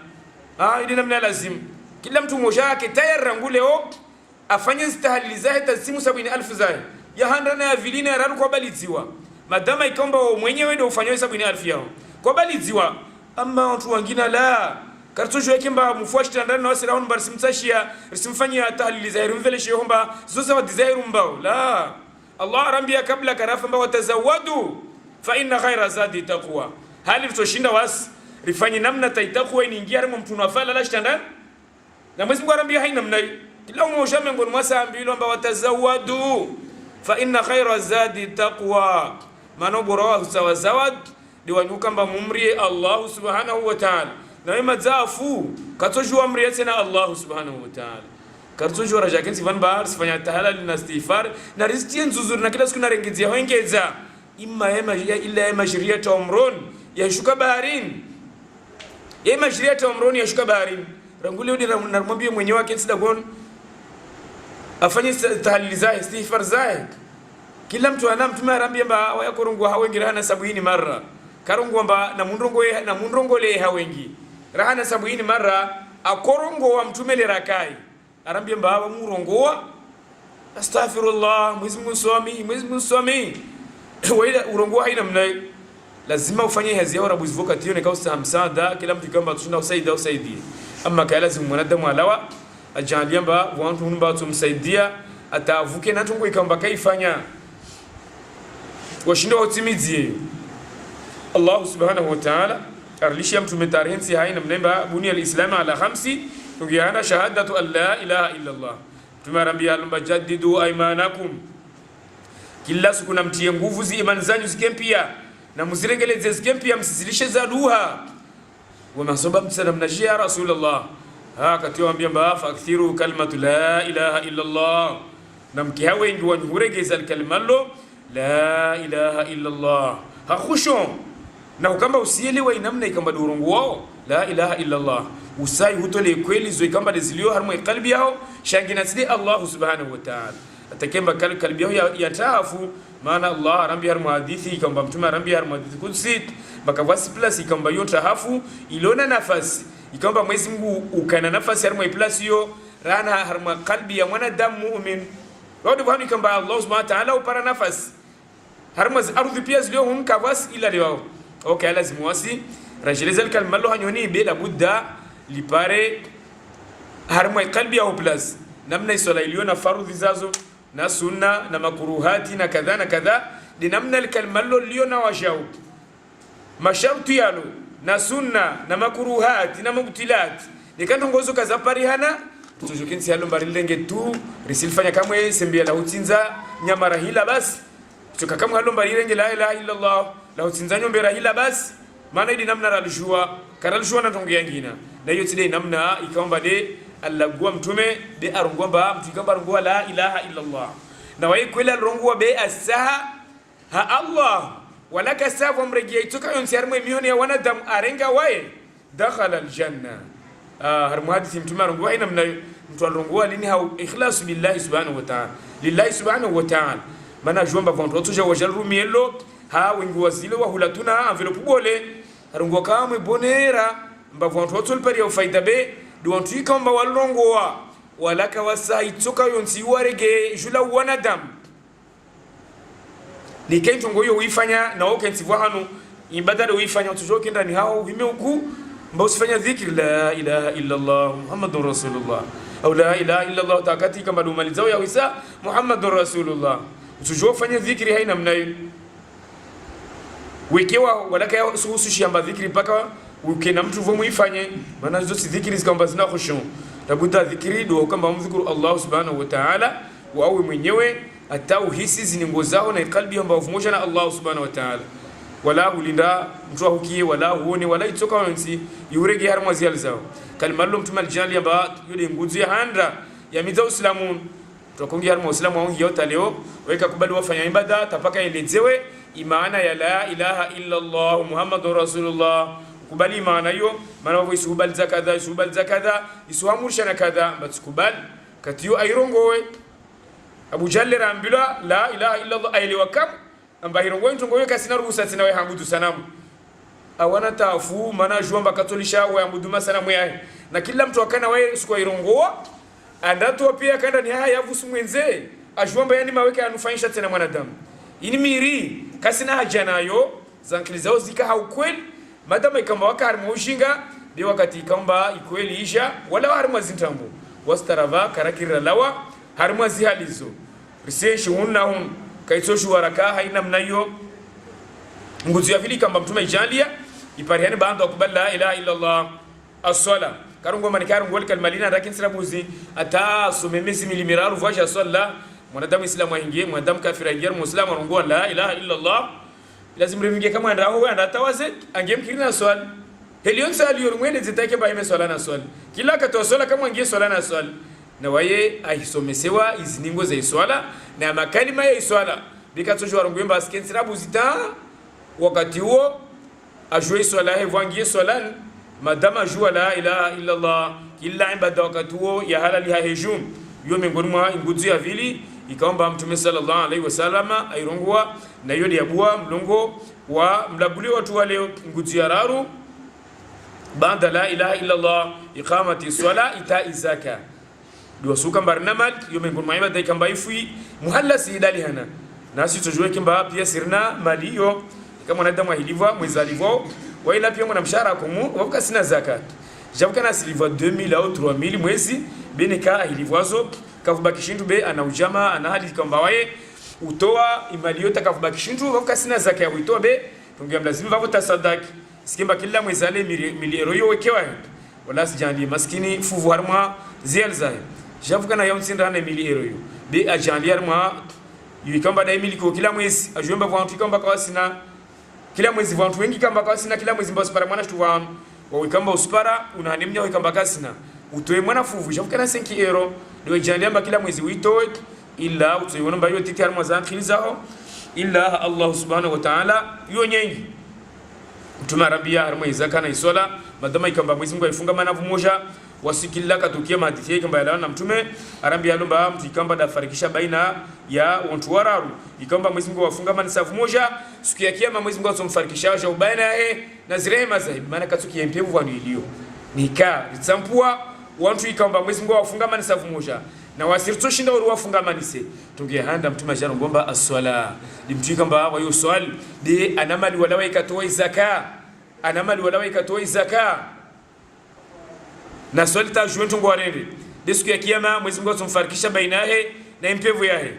Speaker 1: ili namna lazim kila mtu mmoja yake tayari ranguleo afanye stahalili zahe tazimu 70,000 zahe ya handana ya vilina ya ranu kwa baliziwa madama ikomba mwenyewe ndio ufanywe 70,000 yao kwa baliziwa ama watu wangina la kartusho yake mba mfuashi tandana na wasira honu barisimtashia risimfanyia tahalili zahe rumveleshe homba zoza wa dizairu mbao la Allah arambia kabla karafa mba watazawadu fa inna khaira zadi taqwa hali tutoshinda wasi rifanyi namna taitakuwa iniingia rimo mtu nafala la shitandana na mwezi Mungu arambia haina mnai kila mmoja miongoni mwa saambilo amba watazawadu fa inna khayra zadi taqwa mano bora zawad diwanyuka mba mumri Allah subhanahu wa ta'ala na wema zafu katojua amri tena Allah subhanahu wa ta'ala katojua rajakin sivan bar sifanya tahalal na istighfar na riziki nzuri na kila siku na rengezia hoengeza imma illa majriyat umrun yashuka baharin majriyat umrun yashuka baharin rangule udi namwambie mwenyewe wake sidagon afanye tahalili zae istighfar zae kila mtu ana mtume arambia mba wayakorongo hawengi rahana 70 mara karongo mba na mundrongo le hawengi rahana 70 mara akorongo wa mtume le rakai arambia mba wa murongoa astaghfirullah mwezi muswami waila urongo haina mnai lazima ufanye hazi ya rabu zivoka tione kausa msaada kila mtu kamba tushinda usaidie amma kala lazima mwanadamu alawa ajalia mba wantu mba tumsaidia atavuke na tungo ikamba kaifanya washindo utimizie. Allah subhanahu wa ta'ala arlishia mtume tarehensi haina mnemba bunia al-islam ala khamsi tugiana shahadatu an la ilaha illa Allah. Tumarambia alomba jaddidu aymanakum, kila siku namtie nguvu zi imani zanyu zikempia na muzirengeleze zikempia, msizilishe za duha. Wa masoba msana mnajia ya Rasulullah katiwambia mba fakthiru kalimatu la ilaha illa Allah, na mkiha wengi wanyuregeza kalimalo la ilaha illa Allah hakhusho na ukamba usielewa inamna ikamba durongo wao la ilaha illa Allah usai hutole kweli zo ikamba dezilio harmo qalbi yao shangina sidi Allah subhanahu wa ta'ala atakemba qalbi yao yatafu maana Allah rambi harmo hadithi ikamba mtume rambi harmo hadithi kudsi bakavasi plus ikamba yota hafu ilona nafasi ikamba Mwenyezi Mungu ukana nafasi harmo plus yo rana harmo qalbi ya mwanadamu mu'min wadu bwana ikamba Allah subhanahu wa ta'ala upara nafasi harmo ardhi pia zilio humkavasi ila leo. Okay, lazima wasi rajeleza kalma lo hanyoni bila budda lipare harmo qalbi au plus namna isala iliona farudhi zazo na sunna na makruhati na kadha na kadha di namna kalma lo liona wajau masharti yalo na sunna na makruhati na mubtilat nikantongozo kaza parihana tujukinsi halo mbarilenge tu risilfanya kamwe sembia la utinza nyamara hila basi tukakamwe halo mbarilenge la ilaha illa Allah la utsinzanyo mbera hila basi maana idi namna ralijua karalijua na tongo yangina na hiyo tide namna ikaomba de allagwa mtume de arungomba mtikamba arungwa la ilaha illa Allah na wai kwela arungwa be asaha ha Allah walaka safu mregia itoka yonsi harmo mioni ya wanadamu arenga wae dakhala aljanna harmo hadithi mtume arungwa ina mna mtu arungwa lini hau ikhlas billahi subhanahu wa ta'ala lillahi subhanahu wa ta'ala maana jomba vantu tuja wajalru mielo ha wengi wazile wa hulatuna envelope bole harungwa kamwe bonera mbavu wantu watol pari ya faida be do wantu ikamba walongoa walaka wasai toka yonsi warege jula wanadam ni kento ngoyo uifanya na okenti vahanu ibadala uifanya tujoke ndani hao vimeuku mba usifanya dhikri la ilaha illa Allah Muhammadur Rasulullah au la ilaha illa Allah takati kama dumalizao ya wisa Muhammadur Rasulullah tujofanya dhikri haina mnayo wekewa walaka ya suhusu shamba dhikri paka ukena mtu vomu ifanye maana hizo si dhikri zikamba zina khushu tabuta dhikri do kamba mzikuru Allah subhanahu wa ta'ala wa awe mwenyewe atau hisi ziningo zao na kalbi amba ufumusha na Allah subhanahu wa ta'ala wala ulinda mtu hukie wala huone wala itoka wansi yurege harma zial zao kalmalum tumal jali amba yule nguzi ya handa ya miza uislamu tukongi harma uislamu wangu yote leo weka kubali wafanya ibada tapaka elezewe imana ya la ilaha illa Allah Muhammadur Rasulullah kubali maana hiyo maana wao isubali zakadha isuamursha na kadha batukubali katiyo airongowe Abu Jahl rambila la ilaha illa Allah ailiwa kam amba irongowe ntongowe kasina ruhusa tena we habudu sanamu awana tafu maana jomba katolisha we habudu masanamu yae na kila mtu akana we siku irongowa andatu pia kanda ni haya yavusu mwenze ajomba yani maweke anufaisha tena mwanadamu ini miri kasina haja nayo zankilizao zika haukweli madama ikamba waka harimo ushinga de wakati ikamba ikweli isha wala harimo zintambo wastarava karakira lawa harimo zihalizo riseshi unahum kaitoshu waraka haina mnayo nguzi ya vili kamba mtume ijalia ipariane baando akubali la ilaha illa Allah as-sala karungo manikaru ngol kalmalina lakin sirabuzi ata sumemesi milimiraru vaja salla mwanadamu islamu aingie mwanadamu kafira aingie muislamu rongo la ilaha illa Allah lazima revinge kama ndao wewe ndatawaze angemkirina swali helion sali yorumwele zitake ba swala na swali kila katoa swala kama angie swala na swali na waye aisomesewa iziningo za swala na makalima ya swala bikatoshwa rongwemba askensirabu zita wakati huo ajue swala hevo angie swala madama jua la ilaha illa Allah kila ibada wakati huo ya halali hahejum yo miongoni mwa nguzo ya vili ikaomba mtume sallallahu alaihi wasallam airongwa na yodi abua mlongo wa mlabuli watu wale nguzo ya raru baada la ilaha illa Allah iqamati swala ita zaka do suka barnamal yo miongoni mwa ibada ikamba ifui muhallasi idali hana nasi tujue kimba pia sirna maliyo kama mwanadamu ahiliva mwezalivo waila pia mwana mshahara kumu wabuka sina zakat jabuka na silivwa 2000 au 3000 mwezi benika ahilivwazo kavubakishindu be ana ujama ana hadi kwamba wae utoa imali yote kavubakishindu vavuka sina zaka ya uitoa be tungia mlazimu vavuta sadaki sikimba kila mwezi ale miliero yo wekewa wala sijandi maskini fuvu harma zielza javuka na yamsinda na miliero yo be ajandi harma yikamba da emili ko kila mwezi ajomba vantu kamba kwa sina kila mwezi vantu wengi kamba kwa sina kila mwezi mbasi para mwana tuwa wikamba usipara unahanemnya wikamba kasina utoe mwana fuvu javuka na 5 euro ndio ajandi amba kila mwezi uitoe illa utoe mba yo titi harma za khilizao illa Allah subhanahu wa ta'ala yo nyengi mtume arabia harma izaka na isola madama ikamba mwezi Mungu aifunga manavu moja wasikilla katukia hadithi yake kwamba yalaona mtume arambia lomba mtu ikamba dafarikisha baina ya watu wararu ikamba mwezi Mungu wafunga manavu moja siku ya kiyama mwezi Mungu atomfarikisha ja baina yake na zirema za maana katukia mpevu vanu ilio nika litsampua watu ikamba mwezi Mungu wafunga manavu moja na wasirto shinda wali wafunga manise tungia handa mtume jana ngomba as-sala dimtu kamba wa yuswali de anamali wala waikatoa zaka anamali wala waikatoa zaka na swali ta juwentu ngwarende de siku ya kiyama mwezi Mungu atomfarikisha baina yake na mpevu yake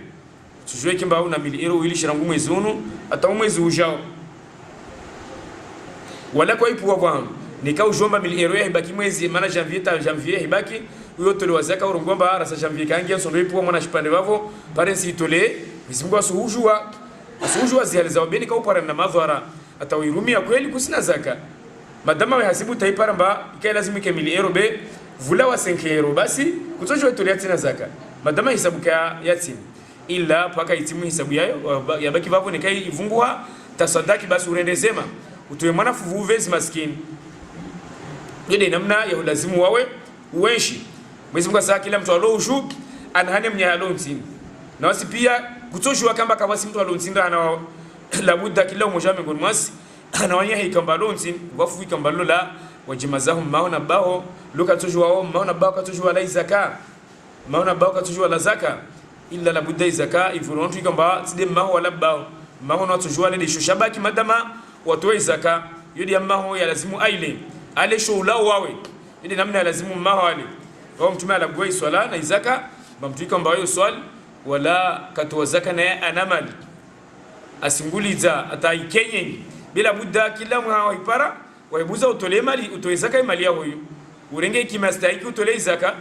Speaker 1: tujue kimba una miliero ili shirangu mwezi unu ata mwezi ujao wala kwa ipu kwa nikao jomba miliero yake baki mwezi maana janvier hibaki uyo tole wazaka urungomba rasa janvier kangia sondo ipu mwana shipande bavo parensi tole mwezi Mungu asuhujua zializa wabeni kwa upara na madhara atawirumia kweli kusina zaka madama we hasibu taipara mba ikai lazima ke miliero be vula wa 5 euro basi kutojwa tole yatina zaka madama hisabu ka yatima illa paka itimu hisabu yayo yabaki bavo nikai ivungua tasadaki basi urendezema utoe mwana fuvuvezi maskini yede namna ya lazimu wawe uwenshi mwezi Mungu sasa kila mtu alojuu anahane mnya alonzini na wasi pia kutoshwa kamba kawasi mtu alonzinda ana labuda kila mmoja miongoni mwasi anawanya hikamba alonzini wafu hikamba lola wajimazahum maona bao luka toshwa wao maona bao katoshwa la zaka maona bao katoshwa la zaka illa labuda zaka ifurontu hikamba tide maho wala bao maona toshwa le shabaki madama watoe zaka yodi amaho ya lazimu aile ale shoula wawe yodi namna lazimu maho ale wao mtume alagoi swala na zaka bamtuika mbayo swali wala katoa zaka na anamali asinguliza ataikenye bila buda kila mwa ipara waibuza utole mali utoe zaka mali yao huyo urenge kimastahiki utole zaka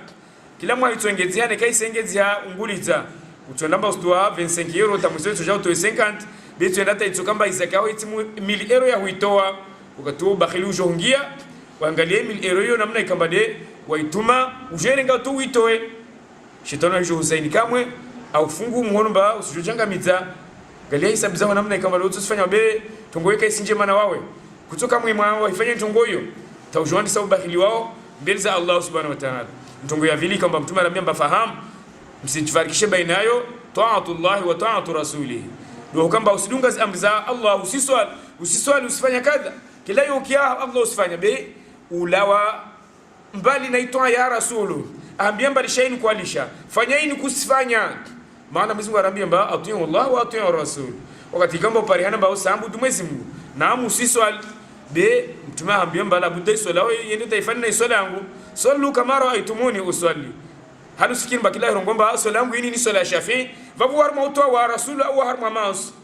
Speaker 1: kila mwa itongezea ne kai sengezea unguliza utondamba ustoa 25 euro tamuzo toja utoe 50 bitu ndata itokamba zaka yao itimu 1000 euro ya huitoa ukatoa bakhili ujongia waangalie 1000 euro hiyo namna ikambade waituma ujerenga tu uitoe shetani hiyo Husaini kamwe au fungu muomba usijojanga miza galia hisabu zao namna kama leo tusifanya be tongoweka isinje mana wawe kutoka mwema wao ifanye tongo hiyo taujuani sababu bahili wao mbele za Allah subhanahu wa ta'ala mtongo ya vili kama mtume anambia mfahamu msijifarikishe baina yao ta'atullah wa ta'atu rasulih ndio kama usidunga amri za Allah usiswali usifanya kadha kila yokia Allah usifanya be ulawa mbali na itoa ya rasulu ambia mbali shaini kualisha fanyaini kusifanya maana Mwenyezi Mungu anambia mba atiu Allah wa atiu rasul wakati kama parihana mba usambu Mwenyezi Mungu na musiswali be mtume ambia mbala budai swala yende taifanya swala yangu sallu kama raaitumuni usalli halu sikin bakila ngomba swala yangu ni swala ya Shafi vabu war mautoa wa rasul au har maus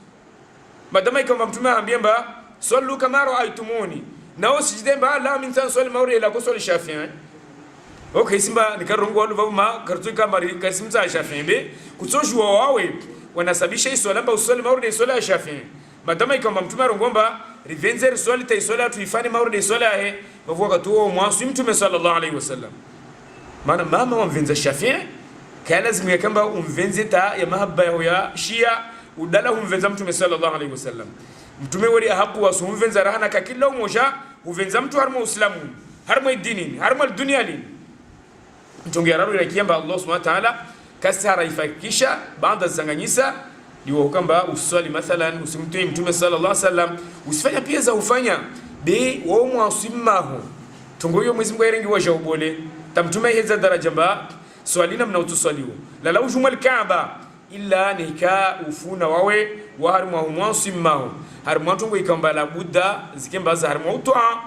Speaker 1: madama kama mtume ambia mba sallu kama raaitumuni na usijide mba la min tan swali mauri la kuswali Shafi okay simba nikarongo wale vama kartu kama kasimza Shafi be kutoshwa wawe wanasabisha swala mba uswali mauri swala ya Shafi madama kama mtume arongomba rivenzer swali ta swala tuifanye mauri swala he bavuka katuo mwasi mtume sallallahu alaihi wasallam maana mama wamvenza Shafi kana lazima yakamba umvenze ta ya mahaba ya Shia udala umvenza mtume sallallahu alaihi wasallam mtume wali haku wasumvenza rahana ka kila umoja uvenza mtu harmo uislamu harmo dini harmo dunia li mtongia raru ya kiamba Allah subhanahu wa ta'ala kasara ifakisha baada zanganyisa liwo kamba uswali mathalan usimtoi mtume sallallahu alaihi wasallam usifanya pia za ufanya be wao mwasimaho tongo hiyo Mwenyezi Mungu irengi waje ubole tamtume heza daraja ba swalina mna utuswaliwa la lau jumal kaaba illa nika ufuna wawe wa harmu mwasimaho harmu tongo ikamba la buddha zikemba za harmu utwa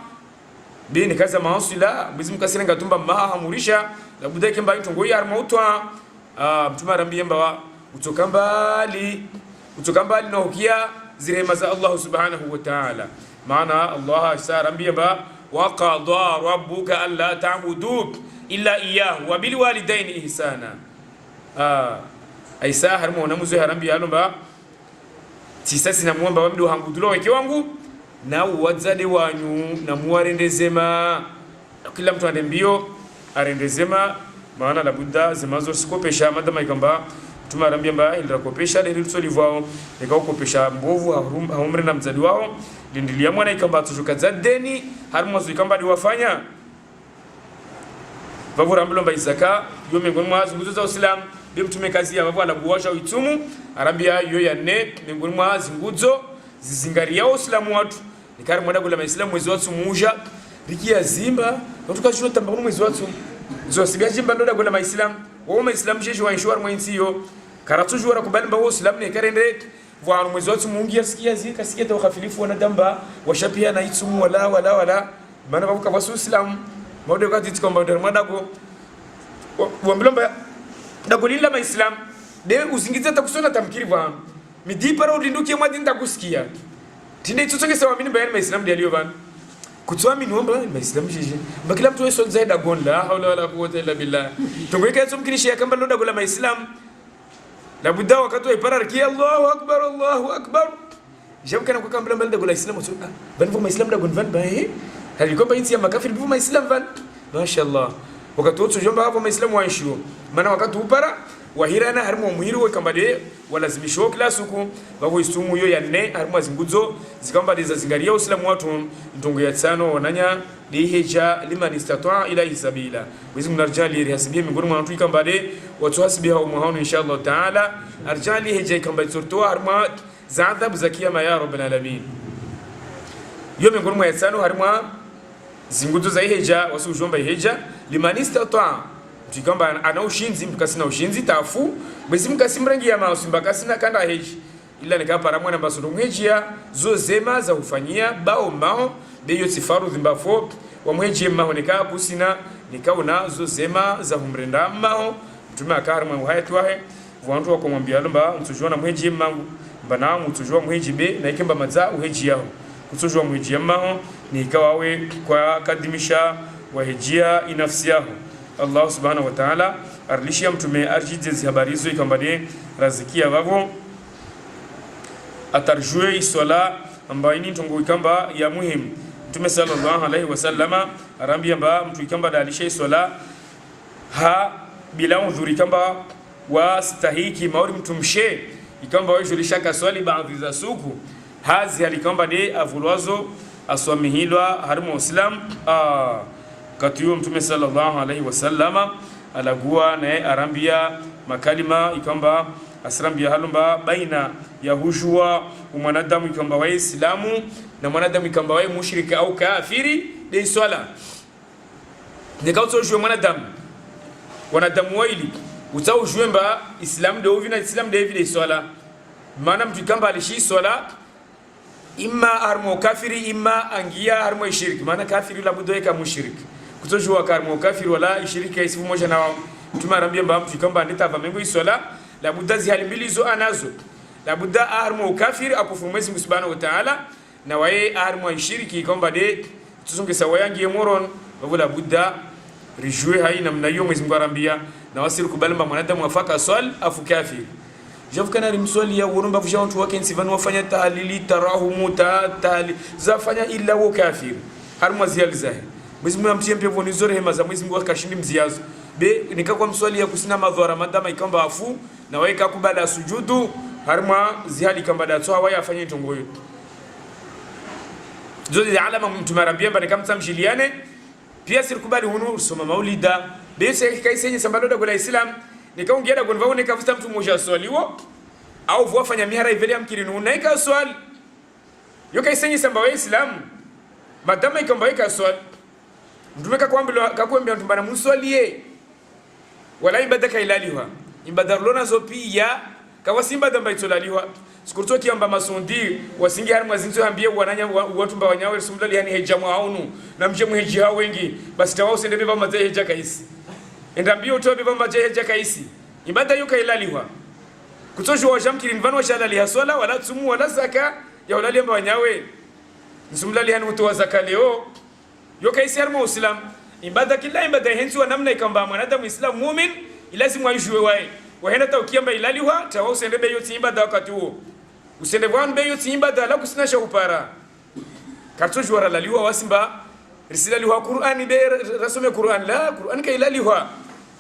Speaker 1: be nikaza maasila Mwenyezi Mungu kasirenga tumba maha hamurisha la buddha ikamba tongo ya harmu utwa mtume arambia mba utoka mbali na ukia zirema za Allah subhanahu wa ta'ala. Maana Allah sarambia mba wa qada rabbuka alla ta'budu illa iyyahu wa bil walidayni ihsana. Aisa harmo na muzo harambia alomba tisasi na muomba wa mdo hangudulo weke wangu na wadzade wanyu na muarendezema. Kila mtu andembio arendezema, maana la buddha zimazo sikopesha madama ikamba tumarambia mba ila kopesha de ritsolivao eka kopesha mbovu haumre na mzadi wao lindilia mwana ikamba tujuka zadeni harmo zo ikamba diwafanya babu rambilo mba izaka yo miongoni mwa nguzo za Uislamu be mtume kazi ya babu alabuwasha uitumu arambia yo ya ne miongoni mwa nguzo zizingaria Uislamu watu nikari mwada kula Waislamu mwezi watu muja rikia zimba tukashiro tamba mwezi watu zo sibyaje mbando da kula Waislamu wao Waislamu jeje wa inshwar mwinsiyo karatu jwara kubali mba Uislamu ne karende vwa mwezi watu mungia sikia zika sikia ta khafilifu wana damba washapia na itumu wala maana babu kwa Uislamu maude wakati tikomba ndio madako wambilomba dakolila Maislam de usingiza takusona tamkiri van midi para udindukie mwadi ndakusikia tinde tutoke sawa mini bayan Maislam de aliyo van kutwami nomba Maislam jeje bakila mtu weso zaida gonda hawla wala quwwata illa billah tungweka yetu mkinishi kamba ndo dakola Maislam la budda wakati wa pararki Allahu akbar jabkana kwa kamba ndo dakola Islam ban vo Maislam dagon van bae halikuwa bainsi ya makafiri vo Maislam van mashallah wakati wote jomba hapo Waislamu waishiwo maana wakati upara wahirana harimo muhiri we kambade walazimisho kila siku babo istumu yo ya ne harimo zinguzo zikamba za zingaria Uislamu watu ndongo ya tsano wananya liheja liman istata'a ila sabila wizi mnarjali rihasibia mingoni mwa watu ikambade watu hasibiha umuhaunu inshallah taala arjali heja ikamba tsortoa harimo za adhabu za kiyama ya rabbal alamin. Yo mingoni mwa tsano harimo zinguzo za iheja wasu jomba iheja limanista toa tukamba ana ushinzi mkasina ushinzi tafu bezi mkasimrangi ya mausimba kasina kanda heji ila nikapara mwana basondo mhejia zo zema za ufanyia bao mao beyo sifaru zimbafo wa mhejia mao nika kusina nikaona zo zema za humrenda mao mtume akarma uhayatu wahe wantu wakomwambia lomba mtujona mhejia mangu bana mtujua mhejibe na ikemba maza uheji yao kutujua mhejia mao nikawawe kwa kadimisha wahejia inafsi yao. Allah subhanahu wa ta'ala arlishia mtume arjize habari hizo ikambade razikia babo atarjue iswala ambayo ni tongo ikamba ya muhimu. Mtume sallallahu alaihi wasallama arambia mba mtu ikamba dalisha iswala ha bila udhuri kamba wastahiki mauri mtumshe ikamba wajulisha kaswali baadhi za suku hazi alikamba de avulwazo aswamihilwa harimo Islam katiyo mtume sallallahu alaihi wasallama alagua na arambia makalima ikamba asrambia halumba baina ya hujua mwanadamu ikamba wa Islamu na mwanadamu ikamba wa mushrika au kafiri de swala nikauto jua mwanadamu waili utau juemba Islam de ovina Islam de vile swala maana mtu ikamba alishi swala imma armo kafiri imma angia armo shirki maana kafiri la budoeka mushriki kutojua karmo kafiri wala shiriki isifu moja na mtume arambia mba mtu ikamba ndita vamengo iswala la budazi hali mbili zo anazo la budda armo kafiri akufu Mwenyezi Subhanahu wa Ta'ala na wae armo shiriki ikamba de tuzunge sawa yangi moron wala budda rijue haina mnayo Mwenyezi Mungu arambia na wasiru kubalamba mwanadamu afaka swal afu kafiri jafukana rimswali ya urumba fusha watu wake nsivanu wafanya tahlili tarahumu tahli zafanya illa wa kafir harma zializahi Mwenyezi Mungu amtie mpevo nizore hema za Mwenyezi Mungu akashindi mziazo be nikakwa mswali ya kusina madhara madama ikamba afu na waika kubala sujudu harma zihali kamba da toa waya afanye tongo yote zodi alama mtumarabia bani kama tamshiliane pia sirikubali hunu soma maulida be kaisenya sambaloda kwa Islam nikaongea kwa nvao nikafuta mtu mmoja swaliwo au vuafanya mihara ivelia mkirinu unaika swali yoka isenyi samba wa Islam madama ikamba ika swali mtumeka kakuambia mtumbana muswalie wala ibadaka ilaliwa ibadarlona zopia kawasimba damba itolaliwa sikuruto kiamba masundi wasingi hari mwazinzo ambia wananya watu mba wanyawe sumdali yani hejamu haunu na mjemu heji hao wengi basi tawao sende beba maze heja kaisi endambia utoe beba maze heja kaisi ibada yo kailaliwa kutojo wajamkiri nvano shalali swala wala tsumu wala zaka ya ulali amba wanyawe nsumlali hanu utoa zaka leo yo kaisiyar muslim ibada kila ibada hensi wa namna ikamba mwanadamu islam mu'min ilazimu aishwe wae wahenda ta ukiamba ilaliwa tawa usende beyo ibada wakati huo usende bwan beyo ibada la kusina shahupara kartojo wala laliwa wasimba risilaliwa Qur'ani be rasome Qur'an la Qur'an kailaliwa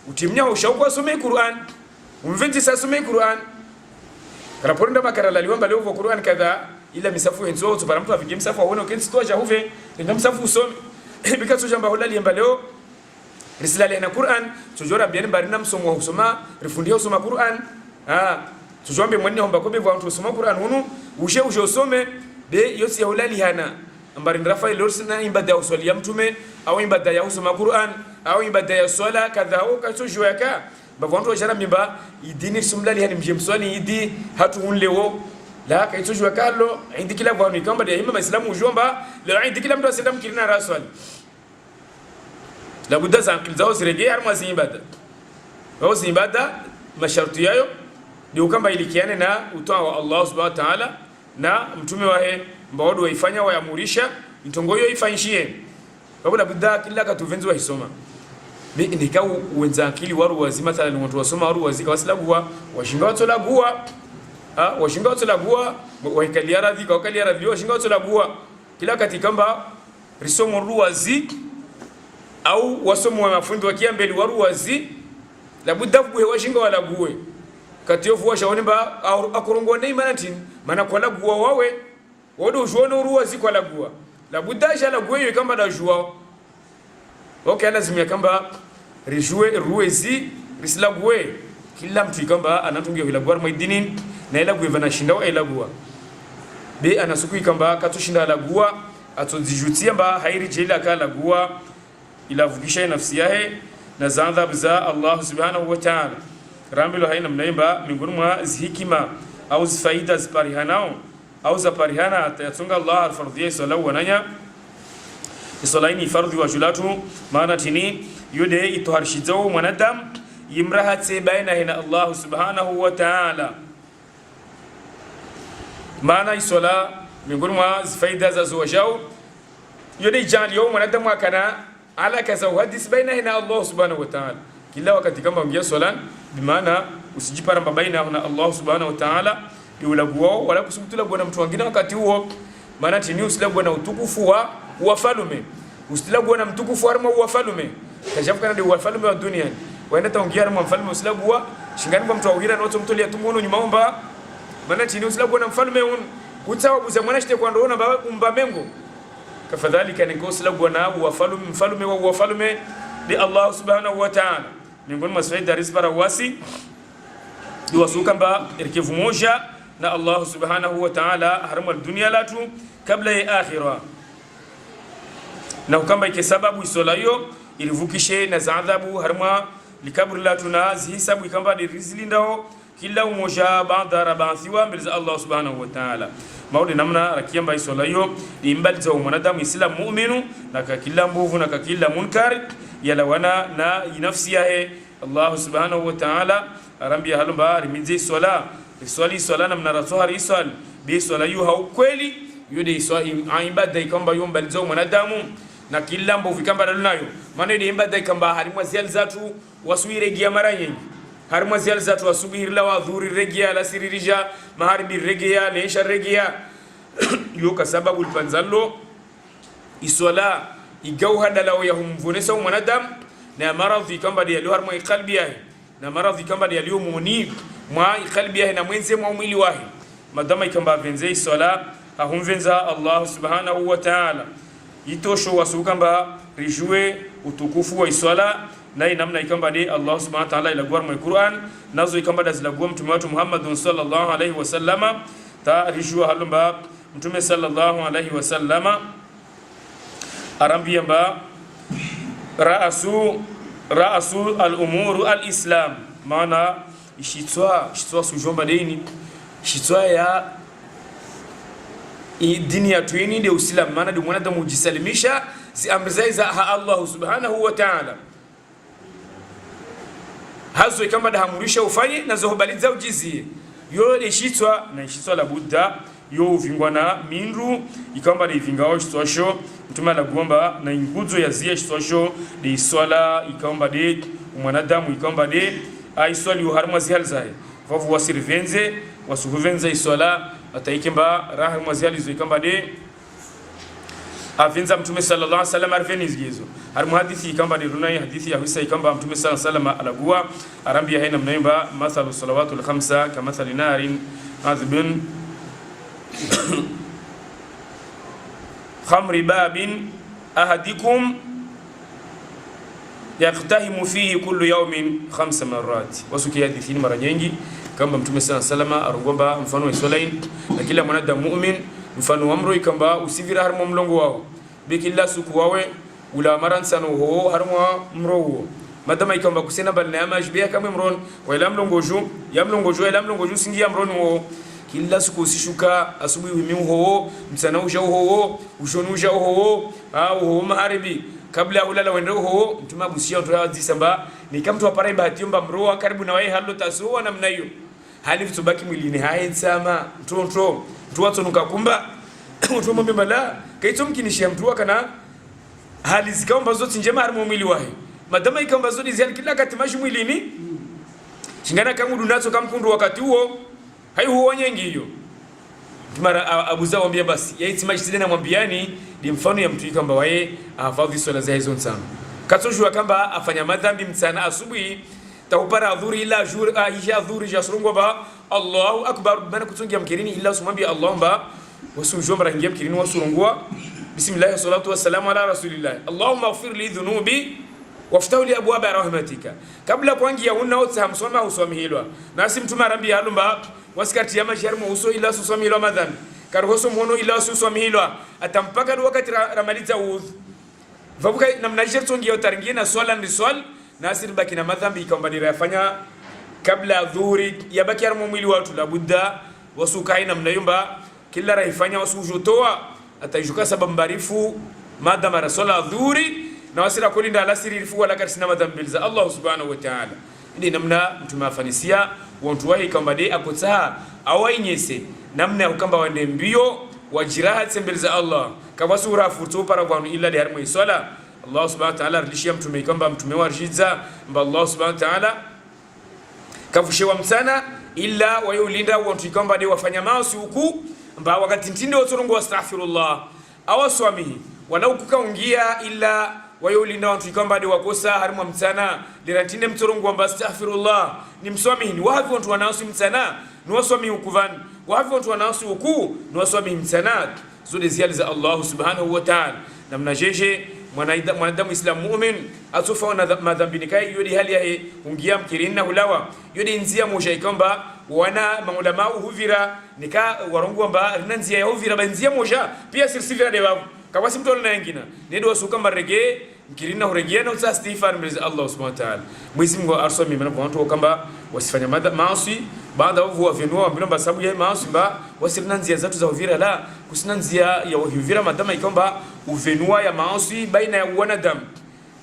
Speaker 1: utimnya ushauko asome Qur'an umventi sasome Qur'an karaponda makara laliwa mbale uvo Qur'an kadha ila misafu enzo to baramtu afike misafu aone ukensi to jahuve ndio misafu usome bikato jamba holali mbaleo risilali na Qur'an tujora bien barina msomo usoma rifundia usoma Qur'an tujombe mwenye homba kobe kwa mtu usoma Qur'an hunu ushe usome be yosi ya holali hana ambari ndafa ilosina ibada ya uswali ya mtume au ibada ya usoma Qur'an au ibada ya swala kadha au katojwa yaka bavantu wajara mimba idini sumlali hani mjemswali idi hatu unlewo la kaitojwa kalo indi kila bwani kamba ya imama islamu ujomba la indi kila mtu asenda mkirina raswali la budda za akilizao zirejea harma zimbada wao zimbada masharti yayo ndio kamba ilikiane na utoa wa Allah subhanahu wa ta'ala na mtume wahe mbawadu waifanya wayamurisha mtongo hiyo ifanyishie babu la budda kila katuvenzi wahisoma ndika uwenza akili waru wazima tala watu wasoma waru wazika wasilagua washinga watolagua washinga watolagua waikalia radhi kwa kalia radhi washinga watolagua kila katikamba risomo ruwazi au wasomo wa mafundi wakiambeli waru wazi la budda kuwe washinga walague katiofu washaone ba akurongone imanatin maana kwa lagua wawe wodo ujuone ruwazi kwa lagua la budda shala gwe kamba da juwa okay lazima kamba rijue ruwezi rislagwe kila mtu kamba anatungia ilagwa maidini na ilagwe vanashinda wa ilagwa be anasuku kamba katushinda lagwa atodzijutia mba hairi jela kala gwa ilavukisha nafsi yake na zaadhab za Allah subhanahu wa ta'ala rambilo haina mnaimba miongoni mwa hikima au faida ziparihanao au zaparihana atayatunga Allah alfardhiyya sallallahu wananya isolaini fardhi wa julatu maana tini yude itoharshizao mwanadamu yimrahatse baina hina Allah subhanahu wa ta'ala maana isola miongoni mwa faida za zawajao yude jalio mwanadamu akana ala kaza hadis baina hina Allah subhanahu wa ta'ala kila wakati kama ungia solan bimaana usijipara baina hina Allah subhanahu wa ta'ala yulaguo wala kusubutula bwana mtu wengine wakati huo maana tini usilagu na utukufu wa wafalume usilagu na mtukufu arma wa wafalume tajafukana de wafalume wa dunia waenda taongia na mfalme usilagu wa shingani kwa mtu awira na watu mtolia tumuono nyuma omba maana tini usilagu na mfalme utawa buza mwanashite kwa ndona baba umba mengo kafadhalika ni usilagu na wafalume mfalme wa wafalume di Allah subhanahu wa ta'ala miongoni mwa faida rizbara wasi yuwasuka mba irkivu moja na Allah subhanahu wa ta'ala harama dunia latu kabla ya akhira na ukamba ike sababu isola hiyo ilivukishe na zaadhabu harama likabri latu na zihisabu ikamba ni rizilindao kila umoja baada rabathiwa mbele za Allah subhanahu wa ta'ala maudi namna rakiamba isola hiyo imbali za mwanadamu islam mu'minu na kila mbovu na kila munkar yalawana na nafsi yake Allah subhanahu wa ta'ala arambia halumba riminzi sola swala na mnaratohari iswali bi swala yu haukweli yude iswali ibada ikamba yomba lizo mwanadamu na kila mbovu kamba nayo maana ile ibada ikamba harimwa zial zatu wasuire gia mara nyingi harimwa zial zatu wasubiri la wadhuri regia la siririja maharibi regia leisha regia yoka sababu lipanzalo iswala igauhada lao ya humvunesa mwanadamu na maradhi kamba dia harma qalbi yake na maradhi kamba dia muni mwa qalbi yake na mwenze mwa mwili wake madama ikamba venze swala ahumvenza Allah subhanahu wa ta'ala itosho wasukamba rijue utukufu wa swala na namna ikamba de Allah subhanahu wa ta'ala ilagwa mwa Qur'an nazo ikamba dazilagwa mtume wetu Muhammad sallallahu alaihi wasallama ta rijua halumba mtume sallallahu alaihi wasallama arambia mba ra'asu al-umuru al-islam maana ishitwa sujomba dini ishitwa ya dini ya tuini de uislamu maana de mwanadamu ujisalimisha si amri za Allah subhanahu wa ta'ala hazo ikamba da hamurisha ufanye na zohobaliza ujizie yo ishitwa na ishitwa la Buddha yo uvingwa na mindu ikamba de vingao shitwasho mtume la gomba na inguzo ya zia shitwasho de iswala ikamba de mwanadamu ikamba de aiswali uharma zihal zae vavu wasirvenze wasuhuvenza iswala ataikemba rahma zihal zo ikamba de avenza mtume sallallahu alaihi wasallam arveniz gizo har muhadisi ikamba de runai hadithi ya hisa ikamba mtume sallallahu alaihi wasallam alagua arambia haina mnaimba mathalu salawatul khamsa kamathali narin azbun khamri babin ahadikum yaqtahimu fihi kullu yawmin 5 marrat wasuki hadithi mara nyingi kamba mtume sallallahu alaihi wasallam arugomba mfano wa swalain na kila mwanadamu mu'min mfano amro ikamba usivira harmo mlongo wao bikilla suku wawe ula maran sanu ho harmo mro madama ikamba kusena balna amajbiya kama mron wala mlongo ju ya mlongo ju ila mlongo ju singia mron ho kila siku usishuka asubuhi wimiu ho msana usha ho ushonuja ho au maharibi kabla ya ulala wende ho mtuma busia ntoa disamba ni kama mtu apara bahatiomba mroa karibu na wewe halo tasua namna hiyo hali vitubaki mwilini haensama mtu watonuka kumba mtu mwombe bala kaito mkinishia mtu kana hali zikaomba zote njema harimo mwili wahe madama ikaomba zote ziani kila katimashi mwilini chingana kama dunazo kamkundu wakati huo hai huo nyengi hiyo mara abuza wambia basi yaiti maji tena mwambiani ni mfano ya mtu ikamba wae afadhi swala za hizo nsana katojua kamba afanya madhambi mtsana asubuhi taupara adhuri ila aisha adhuri jasrungo ba Allahu akbar bana kutungia mkirini illa usumwambia Allahumma wasunjomba rangia mkirini wasurungwa bismillah salatu wassalamu ala rasulillah Allahumma ighfir li dhunubi waftahu li abwaba rahmatika kabla kuangia unna uthamsoma usomihilwa nasi mtuma rabbi halumba wasikati ya masharmu uso illa usomihilwa madhan karhoso mwono illa usomihilwa atampaka wakati ramaliza udh vabuka namna jertongia utaringia na swala ndi swal nasir baki na madhambi ikambadira yafanya kabla dhuhuri yabaki harmo mwili watu la Buddha wasukai namna yumba kila raifanya wasujotoa atajuka sababu mbarifu madama rasula dhuhuri na wasira kulinda alasiri rifu wala karsina madhambi za Allah subhanahu wa ta'ala ndi namna mtumafanisia watu wahi kambade akotsa awainyese namna ukamba wande mbio wajiraha tsembele za Allah kama sura furto para kwa illa de harmo iswala Allah subhanahu wa ta'ala rishia mtume kwamba mtume warjiza mba Allah subhanahu wa ta'ala kavushewa msana illa wayulinda watu kwamba de wafanya maasi huku mba wakati ntinde wotorongo astaghfirullah awaswamihi wala ukukaungia illa wayulinda watu kwamba de wakosa harimo msana dirantinde mtorongo mba astaghfirullah ni mswamihi ni wapi watu wanaosi msana ni waswamihi hukuvan wapi watu wanaosi huku ni waswamihi msana zile ziali za Allah subhanahu wa ta'ala namna jeje mwanadamu islam mu'min atufa na madhambi kai yodi hali ya ungia mkirinna hulawa yodi nzia moja ikamba wana maulama huvira nika warongo mba rinanzia ya huvira banzia moja pia sirsivira de babu kawasi mtu na wengine ndio wasuka marege mkirinna huregea na utsa Stefan mbele Allah subhanahu wa ta'ala mwezi Mungu arsomi mana kwa watu kamba wasifanya maasi baada ya huwa venua mbilomba sababu ya maasi mba wasirinanzia zatu za huvira la kusinanzia ya huvira madama ikamba uvenua ya maasi baina ya wanadamu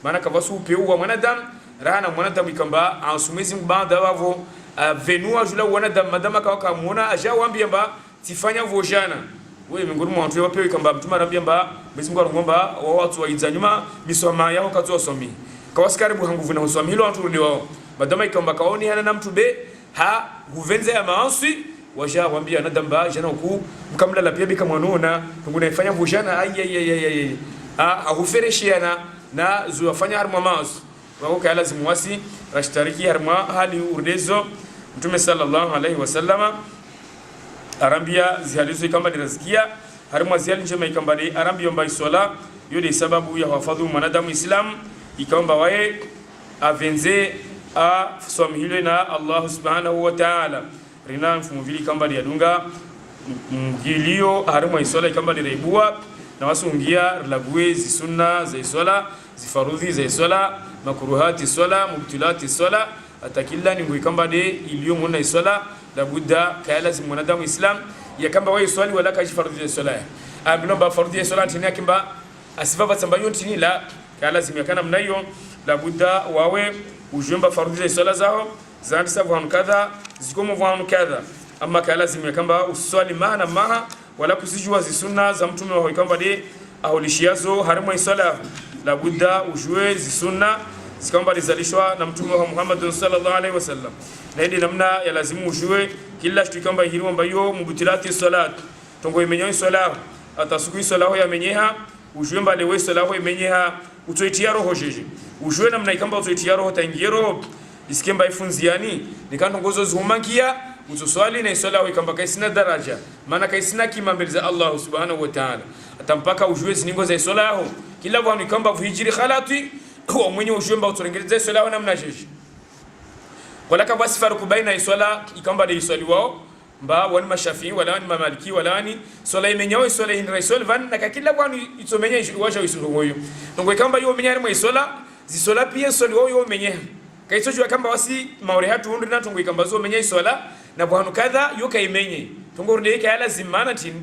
Speaker 1: maana kavasu upeu mwanadamu rana mwanadamu ikamba ansumezi baada wavo venua jula wanadamu madama kawaka muona ajawambia mba tifanya vojana wewe miongoni mwa watu wapewe ikamba mtuma rambia mba Mwenyezi Mungu arongomba watu waiza nyuma misoma yao kazo somi kawasikaribu hanguvu na usomi hilo watu ndio wao madama ikamba kaoni hana na mtu be ha huvenza ya maasi waja wambia nadamba jana huku mkamla pia bika mwanona tunguna ifanya vojana ai ahufereshiana na zuwafanya harma maasi wako kaya lazimu wasi rashtariki harma hali urdezo mtume sallallahu alaihi wasallama arambia zihalizo ikamba dirazikia harma zihali njema ikamba di arambia mba isola yode sababu ya wafadhu mwanadamu islam ikamba wae avenze a somhile na Allah subhanahu wa ta'ala rina mfumuvili ikamba di yadunga mgilio harma isola ikamba di reibua na wasungia lague zisunna za isola zifarudhi za isola makruhati isola mubtilati isola atakilla ni ngikamba de iliyo mona isola la budda kaya lazim mwanadamu islam ya kamba wa iswali wala kaji farudhi isola abino ba farudhi isola tini akimba asifa tsamba yontini la lazima yakana mnayo la budda wawe ujumba fardhi swala zao zandisa vanu kadha zikomo vanu kadha amma lazima yakamba uswali maana maha wala kusijua zisunna za mtume wa ikamba de ahulishiazo harimo swala la budda ujue zisunna zikamba rizalishwa na mtume wa Muhammad sallallahu alaihi wasallam na hili namna ya lazimu ujue kila kitu kamba hilo ambayo mubutilati salat tongo imenyo swala atasuku swala ya menyeha ujue mbale we swala ya menyeha utoitia roho jeje ujue namna ikamba utoitia roho taingia roho isikemba ifunziani nikanongozo zumankia utoswali na swala ikamba kaisina daraja maana kaisina kimambele za Allah subhanahu wa ta'ala atampaka ujue ziningo za swala yao kila bwana ikamba vijiri khalati kwa mwenye ujue mba utorengeleza swala namna jeje wala kama sifaru baina swala ikamba de swali wao mba wani mashafi wala wani mamaliki wala wani swala imenyawe swala in swala van na kila bwana itomenye wacha wisuru hiyo ngo ikamba yo menyari mwe swala zisola pia swali wao yo menye kaisojua kamba wasi maure hatu hundu na tungo ikamba zo menye swala na bwana kadha yo kaimenye tungo rudi yake lazima tin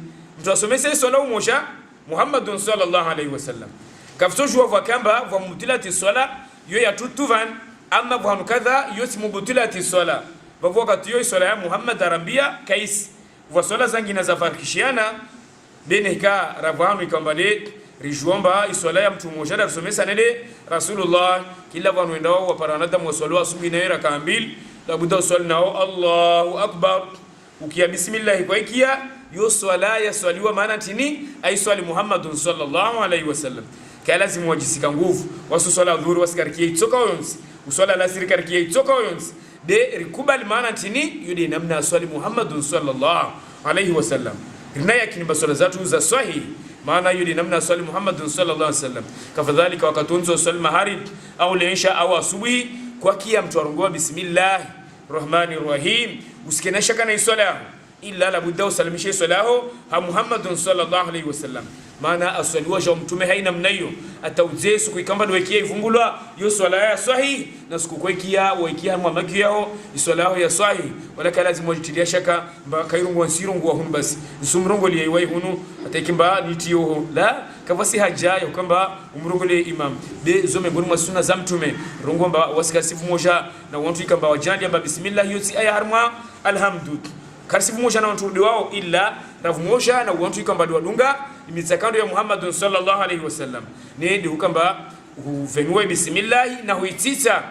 Speaker 1: mtu asomese swala umosha Muhammadun sallallahu alaihi wasallam kafsojua wa kamba wa mutilati swala yo ya tutuvan amma bwana kadha yo simubutilati swala bavo wakati yo swala ya Muhammad arabia kais wa swala zingine za farkishiana beneka rabwanu ikambale rijuomba iswala ya mtu mmoja kusomesa nende Rasulullah kila wanu endao waparanada mwaswalua asubuhi na raka mbili labuda uswali nao Allahu akbar ukia bismillah kwa ikia yo swala ya swaliwa maana tini ay swali Muhammadun sallallahu alaihi wasallam kala lazimu wajisika nguvu wasu swala dhuhuri wasikarikie itoka oyonsi uswala lasiri karikie itoka oyonsi de rikubali maana tini yudi namna swali Muhammadun sallallahu alaihi wasallam rinaya kinimba swala zatu za sahihi maana yudi namna swali Muhammad sallallahu alaihi wasallam kafadhalika wakatunzo swali maharib au leisha au asubuhi kwa kia mtu arongoa bismillah rahmanir rahim usikenasha kana swala illa la budda usalimishe swalaho ha Muhammad sallallahu alaihi wasallam maana aswaliwa ja mtume haina mnayo atauze siku ikamba wekia ivungulwa yo swala ya sahih na siku kwekia wekia mwamaki yao swala ya sahih wala lazima ujitilia shaka kairungu nsirungu wa hunu basi nsumrongo liyaiwai hunu atakimba nitiyo la kavasi hajayo kwamba umrongole imam de zome ngoni sunna za mtume rongomba wasikasifu moja na watu ikamba wajandi amba bismillah yoti aya harma alhamdulillah karisifu moja na watu wao illa rafu moja na watu ikamba wadunga imitsakando ya Muhammad sallallahu alaihi wasallam nende ukamba uvenue bismillah na huitita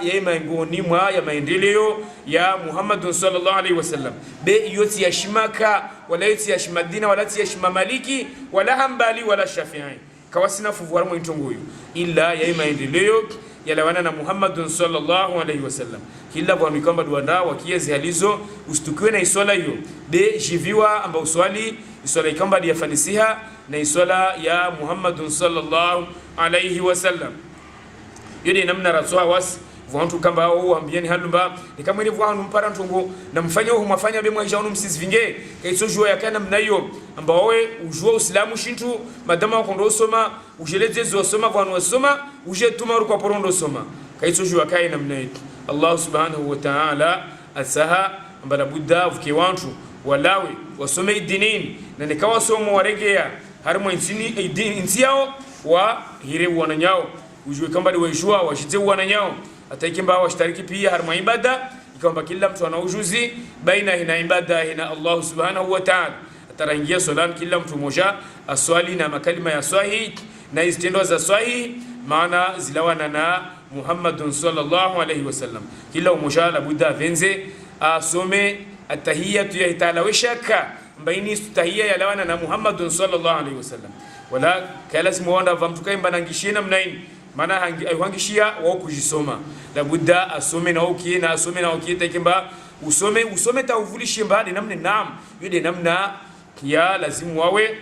Speaker 1: ya miongoni mwa ya maendeleo ya Muhammad sallallahu alaihi wasallam be yoti yashimaka wala yoti yashimadina wala yoti yashimamaliki wala hambali wala shafi'i kawasina fuvuara mwitongoyo illa ya maendeleo yalawana na Muhammad sallallahu alaihi wasallam kila bwana kwamba duanda wakiezi halizo ustukiwe na iswala hiyo be jiviwa amba uswali iswala ikamba yafanisiha na iswala ya Muhammad sallallahu alaihi wasallam yodi namna rasoa was vantu kamba au ambieni halumba kama ile vwanu mpara ntungu na mfanye hu mafanya be mwaja unu msizvinge kaisojua yakana mnayo amba wewe ujua uislamu shintu madama wakondo soma ujeleze zosoma vwanu wasoma uje tumaru kwa porondo soma kaisojua kai namna yetu Allah subhanahu wa ta'ala asaha amba budda vuke wantu walawe wasome idinini na nikawa somo waregea harimo insini idini insiao wa hire wananyao ujue kamba wajua washite wananyao ataikimba washtariki pia harma ibada ikamba kila mtu ana ujuzi baina hina ibada hina Allah subhanahu wa ta'ala atarangia salam kila mtu moja aswali na makalima ya sahih na istendo za sahih maana zilawana na Muhammad sallallahu alaihi wasallam kila mmoja la budda venze asome atahiyatu ya ta'ala washaka baini tahiyya ya lawana na Muhammad sallallahu alaihi wasallam wala kala simuonda vamtukai mbanangishina mnaini maana hangishia wao kujisoma la budda asome na ukie na asome na ukie takimba usome tauvulishe mbali namna naam yule namna ya lazimu wawe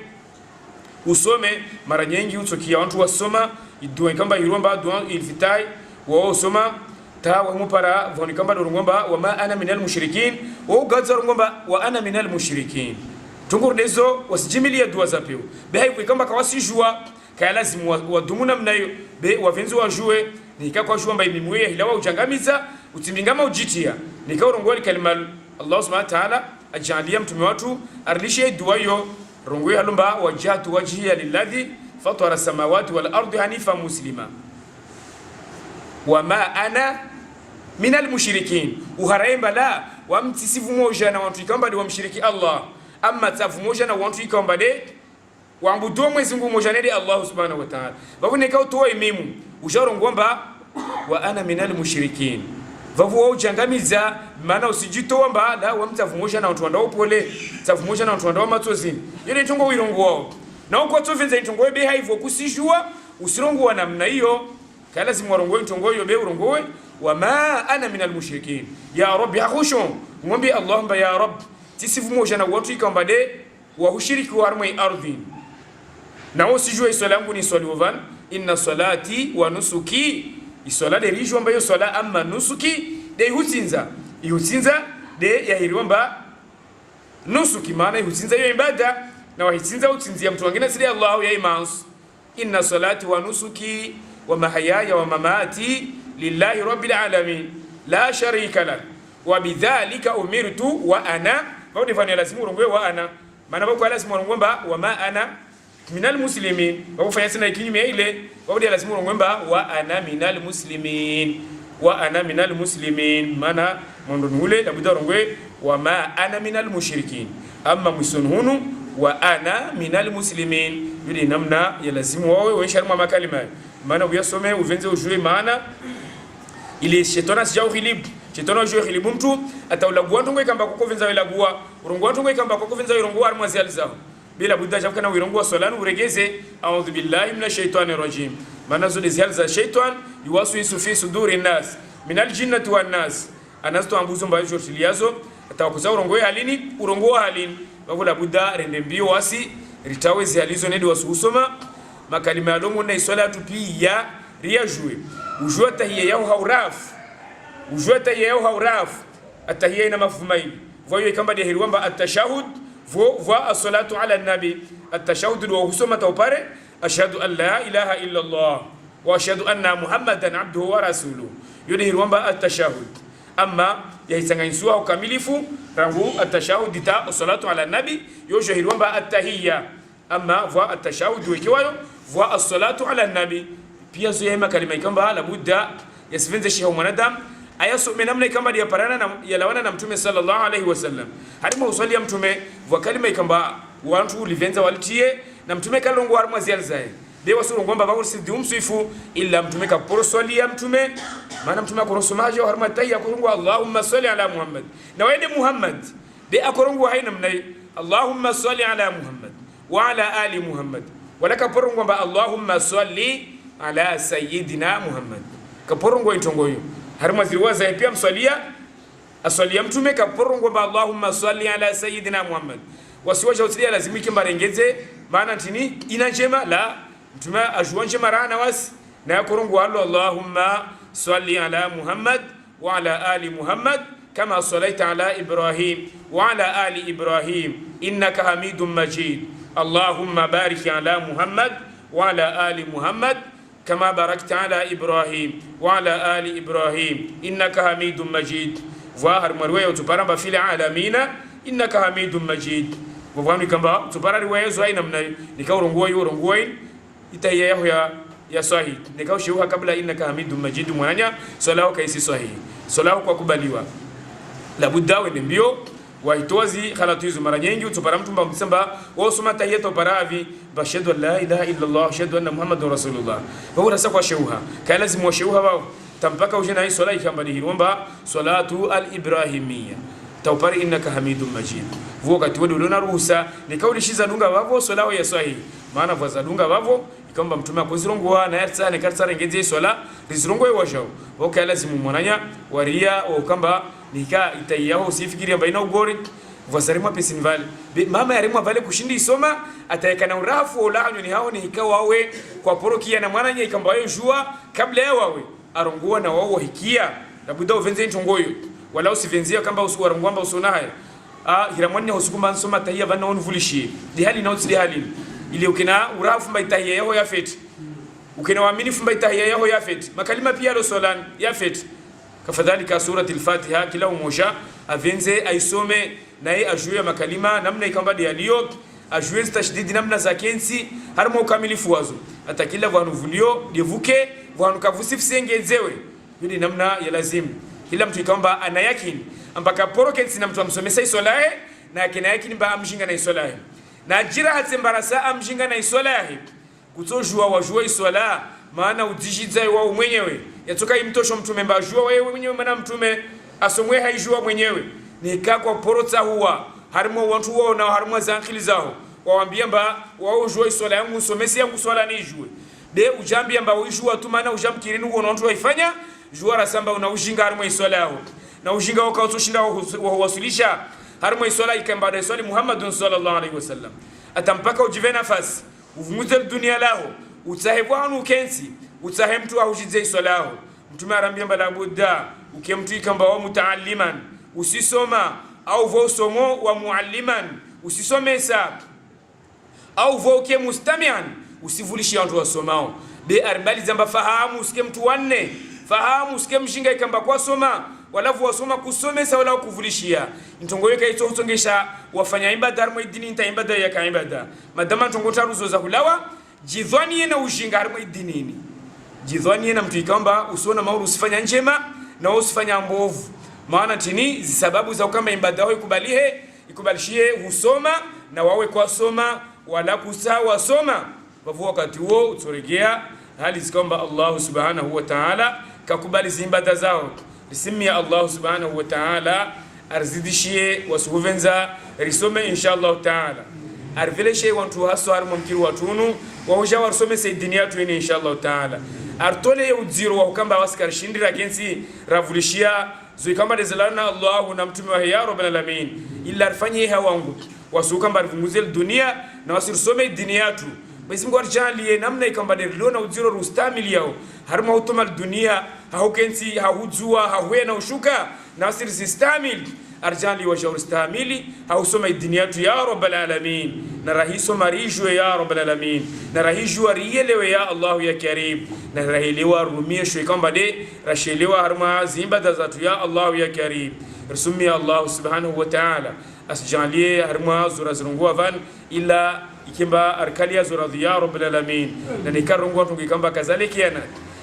Speaker 1: usome mara nyingi utokia watu wasoma idua kamba hiromba dua ilfitai wao soma tawa mupara voni kamba dorongomba wama ana minal mushrikin wao gadza rongomba wa ana minal mushrikin tungurdezo wasijimilia dua zapeo behai kamba kawasijua kaya lazimu wadumuna mnayo be wavenzi wajue nikakwa jua mbai mimwe hilawa ujangamiza utimbingama ujitia nikaurongoli kalima Allah subhanahu wa ta'ala ajalia mtume watu arlishe dua yo rongwe halumba wajhatu wajhiya lilladhi fatara samawati wal ardi hanifa muslima wama ana minal mushrikin. Uharaimba la wamtisifu moja na watu ikamba wa mshiriki Allah, amma tafu moja na watu ikamba de waambudu Mwenyezi Mungu moja na Allah subhanahu wa ta'ala. Babune ka utoe mimu usharongomba wa ana minal mushrikin. Vavu wao jangamiza maana usijitoomba la wamtafu moja na watu andao pole tafu moja na watu andao matozini. Yele ntongo wirongo wao. Na uko tovenza ntongo be haivo kusijua usirongo namna hiyo. Kala zimwarongo ntongo yo be urongowe wama ana minal mushrikin. Ya Rabbi akhushu ngombe Allahumma ya Rabb tisifu moja na watu ikamba de wa ushiriki wa armai ardhi. Na usijue swala yangu ni swali ovan inna salati wa nusuki iswala de rijo ambayo swala amma nusuki de ihutinza de yahiriwamba nusuki maana ihutinza hiyo ibada na wahitinza utinzia mtu wengine sidi Allah ya imans inna salati wa nusuki wa mahayaya wa mamati lillahi rabbil alamin la sharika la wa bidhalika umirtu wa ana baudi fanya lazima urongwe wa ana maana bako lazima urongomba wa ma ana minal muslimin bako fanya sina ikinyume ile baudi lazima urongomba wa ana minal muslimin wa ana minal muslimin maana mondo nule labda urongwe wa ma ana minal mushrikin amma musunhunu wa ana minal muslimin yule namna ya lazimu wawe waisharma makalima maana uyasome uvenze ujue maana ile shetona sijao khilib shetona ujue khilibu mtu ataulagua ntongo ikamba kuko venza welagua urongwa ntongo ikamba kuko venza urongwa armwazi alzao bila budda jafka na urongwa solanu uregeze a'udhu billahi minash shaitani rajim maana zile zialza shaitan yuwaswisu fi suduri nas minal jinnati wan nas anasto ambuzo mbayo jortiliazo atawakuza urongwa halini urongwa halini wala budda rende mbio wasi ritawe zializo nedi wasusoma makalima ya domo na isolatu pia riyajue ujua tahiyya yao hauraf atahiyya ina mafhumaini vayo kamba de hiriwamba atashahud vo as-salatu ala nabi atashahud wa husoma tawpare ashhadu an la ilaha illa Allah wa ashhadu anna muhammadan abduhu wa rasuluhu yode hiriwamba atashahud amma yaisanganyiswa ukamilifu rangu atashahud ta as-salatu ala nabi yojo hiriwamba atahiyya amma vo atashahud wekiwayo vo as-salatu ala nabi pia zoyema kalima ikamba la budda yasivenze shehu mwanadamu ayasome namna ikamba ya parana na yalawana na mtume sallallahu alaihi wasallam hadima usali ya mtume wa kalima ikamba watu livenza walitie na mtume kalongo harma zialzae de wasurongwa baba usidi umsifu illa mtume ka porosoli ya mtume maana mtume akorosomaje harma tayya kurungwa Allahumma salli ala Muhammad na wende Muhammad de akorongwa haina mnai Allahumma salli ala Muhammad wa ala ali Muhammad walaka porongwa Allahumma salli ala sayyidina Muhammad kaporongo itongoyo harma ziliwaza pia mswalia aswalia mtume kaporongo ba Allahumma salli ala sayyidina Muhammad wasiwaje utilia lazimiki mbarengeze maana ntini ina njema la mtume ajuwa njema rana wasi na yakorongo Allahumma salli ala Muhammad wa ala ali Muhammad kama sallaita ala Ibrahim wa ala ali Ibrahim innaka Hamidum Majid Allahumma barik ala Muhammad wa ala ali Muhammad كما باركت على إبراهيم وعلى آل إبراهيم إنك حميد مجيد ظاهر مروي وتبارم في العالمين إنك حميد مجيد وفهمني كم تبارم رواية زوينة من نكاو رنغوي إتايه يا صحيح نكاو شيوها قبل إنك حميد مجيد مونانيا صلاة كيسي صحيح صلاة كوكباليوا لابد ونبيو waitozi khalatuizu mara nyingi utupara mtu mbamsamba wao soma tahiyatu paravi bashhadu la ilaha illa Allah ashhadu anna muhammadur rasulullah wao rasa kwa sheuha kaya lazima wa sheuha wao tampaka ujena hii swala ikamba ni hiromba salatu al-ibrahimiyya tawpari innaka hamidum majid wakati wadi uliona ruhusa nikauli shiza dunga wavo swala ya sahihi maana vaza dunga wavo ikamba mtume akozirongwa na yarsa ne karsa rengeze swala rizirongwe wajao wao lazima mwananya waria okamba nika itayaho usifikiria baina ugori vasarimwa pesinvali mama yarimwa vale kushindi isoma atayekana urafu ulaanyo ni hao ni hikawawe kwa porokia na mwananya ikamba yo jua kabla ya wawe arongua na wao hikia labuda uvenze ntongoyo wala usivenzia kamba usuwarongwamba usona haya hiramwani hosukuma nsoma tahia vana onvulishi di hali na utsi hali ili ukina urafu mba tahia yao ya feti ukina waamini fumba tahia yao ya feti makalima pia lo solan ya feti kafadhalika surati al-Fatiha kila umoja avenze aisome naye ajue makalima namna ikamba yaliyo ajuez tashdidi namna za kensi harimo ukamilifu wazo atakila vanu vulio devuke vanu kavusifsengezewe yudi namna ya lazimu kila mtu ikamba ana yakini ambaka poro kensi na mtu amsomesa isolahe na akina yakini ba amjinga na isolahe na jira hatsembarasa amjinga na isolahe kutojua wajua isola maana udijiza wao mwenyewe yatoka imtosho mtume mbajua wewe mwenyewe maana mtume asomwe haijua mwenyewe ni kako porota huwa harimo watu wao na harimo zankili zao waambia mba wao jua isola yangu somesi yangu swala nijue de ujambia mba ujua tu maana ujamkirini uko na watu waifanya jua rasamba una ujinga harimo isola yao na ujinga wao kautoshinda wawasilisha harimo isola ikamba swali Muhammad sallallahu alaihi wasallam atampaka ujive nafasi uvumuze dunia lao utahebwanu kensi utahe mtu ahujize isolao mtume arambia mbala budda ukemtu ikamba wa mutaalliman usisoma au vo somo wa mualliman usisomesa au vo ke mustamian usivulishi watu wasomao be arbali zamba fahamu usike mtu wanne fahamu usike mshinga ikamba kwa soma wala wasoma kusomesa wala kuvulishia ntongo yeka ito utongesha wafanya ibada harimo idini nta ibada ya ka ibada madama ntongo taruzo za kulawa jidhani na ujinga harimo idinini jidhani na mtu ikamba usiona mauru usifanya njema na usifanya mbovu maana tini sababu za kama ibada yao ikubalishie usoma na wawe kwa soma wala kusawa soma kwa wakati huo utoregea hali zikomba Allah subhanahu wa ta'ala kakubali ibada zao bismi Allah subhanahu wa ta'ala arzidishie wasuhuvenza risome inshallah ta'ala arveleshe wantu haso harimo mkiru watunu wahuja warsome saidini yatu ini inshallah ta'ala artole udziro wa kamba waskar shindira kensi ravulishia zuikamba dezalana Allah na mtume wa ya rabbal alamin illa arfanye hawangu wasukamba rivunguzel dunia na wasirsome dini yatu Mwenyezi Mungu arjalie namna ikamba derliona udziro rustamili yao harimo utomal dunia haukensi haujua hauena ushuka nasir sistamil arjali wa shauristamili hausoma dini yatu ya rabbal alamin na rahiso marijwe ya rabbal alamin na rahijwa riyelewe ya Allah ya karim na rahelewa rumiesho ikamba de rashelewa harma zimbada zatu ya Allah ya karim rusumi Allah subhanahu wa ta'ala asjalie harma zurazrungwa van ila ikimba arkalia zuradhi ya rabbal alamin na nikarungwa tungikamba kazaliki yana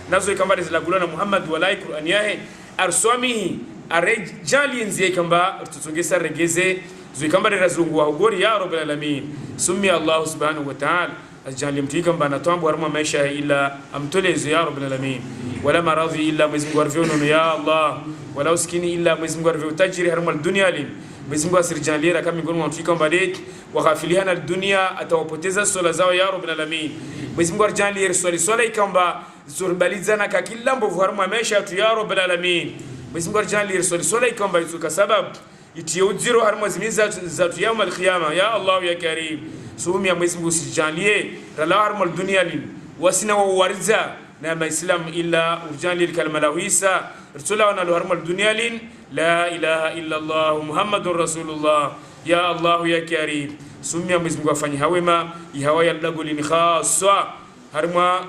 Speaker 1: nazo ikamba zilagulana Muhammad walai Qur'an yahe arswamihi arejali nzie kamba tutungesa regeze zikamba razungwa ugori ya rabbal alamin summi Allah subhanahu wa ta'ala ajali mtikamba na tambo harma maisha ila amtoleze ya rabbal alamin wala maradhi illa mwezingu arvyono ya Allah wala uskini illa mwezingu arvyo tajiri harma dunya lim mwezingu asirjaliera kama ngoni mtikamba de waghafiliana dunya atawapoteza sola zao ya rabbal alamin mwezingu arjaliera swala ikamba zurbalizana ka kila mbovu harma maisha tu ya rabbal alamin mwezingu arjaliera swala ikamba ituka sababu itiyo zero harma zimiza zatu ya yawm qiyama ya Allah ya karim sumi ya mwezingu sijalie rala harma dunya lim wasina wa wariza na maislam illa urjali kalma lawisa rasula wana harma dunya lin la ilaha illa Allah muhammadur rasulullah ya Allah ya karim sumi ya mwezingu afanye hawema ihawa ya dagulini khaswa harma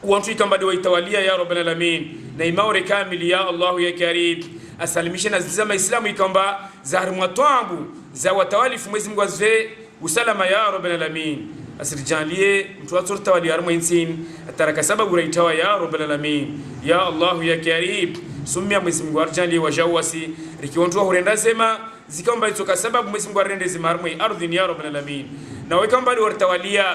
Speaker 1: wantu ikamba de waitawalia ya rabbal alamin na imaure kamili ya Allah ya karim asalimisha na zama islamu ikamba za harma twabu za watawalifu mwezi Mungu azve usalama ya rabbal alamin asirjalie mtu atortawali harma insin ataraka sababu raitawa ya rabbal alamin ya Allah ya karim sumia mwezi Mungu arjalie wajawasi rikiwantu horenda sema zikamba itoka sababu mwezi Mungu arende zima harma ardhi ya rabbal alamin na wekamba de wartawalia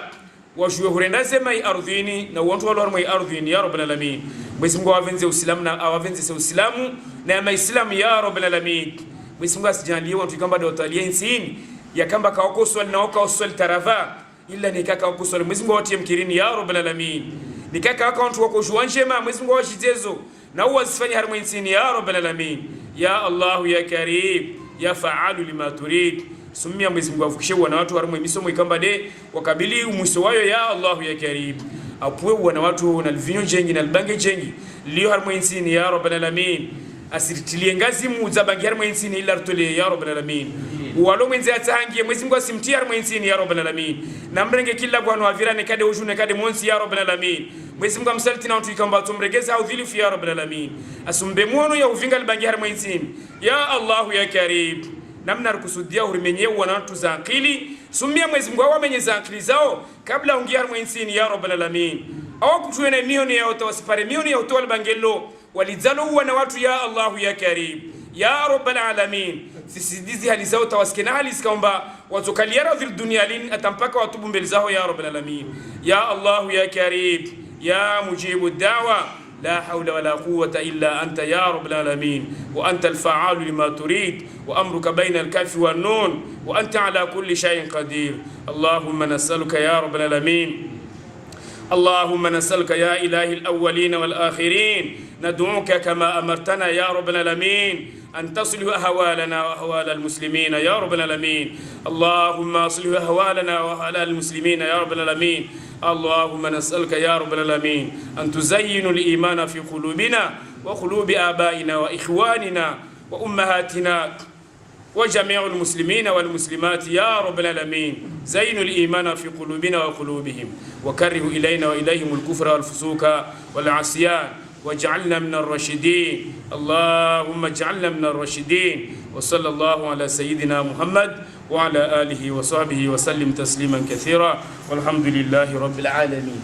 Speaker 1: wajue hurenda sema ardhini na watu wale harma ardhini ya rabbal alamin mwezi Mungu avenze uislamu na avenze uislamu na maislamu ya rabbal alamin mwezi Mungu asijalie watu kamba de watalia insini ya kamba kaoko swali na wako swali tarafa illa nikaka wako swali mwezi Mungu watie mkirini ya rabbal alamin nikaka wako wako juanjema mwezi Mungu washizezo na uwazifanya harma insini ya rabbal alamin ya Allah ya karim ya fa'alu lima turid sumia mwezi Mungu afukishe wana watu harma misomo ikamba de wakabili umwiso wayo ya Allah ya karim apwe wana watu na livinyo jengi na libange jengi liyo harma insini ya rabbal alamin asiritilie ngazi muza bangi harma insini ila rtole ya rabbal alamin walo mwenze atahangie mwezi Mungu asimtie harma insini ya rabbal alamin na mrenge kila bwana wavirane kade ujune kade monsi ya rabbal alamin mwezi Mungu amsaliti na watu ikamba tumregeza au dhilifu ya rabbal alamin asumbe muono ya uvinga libangi harma insini ya Allah ya karim namna rukusudia hurimenye wana watu za akili sumia Mwenyezi Mungu wamenyeza akili zao kabla ungia harmwensini ya rabbal alamin au kutuene mioni ya utawasipare mioni ya utawal bangelo walizalo wana watu ya Allah ya Karim ya rabbal alamin sisidizi hali zao tawaskina hali zikaomba watokaliara dhil dunia lin atampaka watubu mbele zao ya rabbal alamin ya Allah ya Karim ya mujibu da'wa لا حول ولا قوة إلا أنت يا رب العالمين وأنت الفعال لما تريد وأمرك بين الكاف والنون وأنت على كل شيء قدير اللهم نسألك يا رب العالمين اللهم نسألك يا إله الأولين والآخرين ندعوك كما أمرتنا يا رب العالمين أن تصلح أهوالنا وأهوال المسلمين يا رب العالمين اللهم أصلح أهوالنا وأهوال المسلمين يا رب العالمين اللهم نسألك يا رب العالمين أن تزين الإيمان في قلوبنا وقلوب آبائنا وإخواننا وأمهاتنا وجميع المسلمين والمسلمات يا رب العالمين زين الإيمان في قلوبنا وقلوبهم وكره إلينا وإليهم الكفر والفسوق والعصيان واجعلنا من الراشدين اللهم اجعلنا من الراشدين وصلى الله على سيدنا محمد وعلى آله وصحبه وسلم تسليما كثيرا والحمد لله رب العالمين.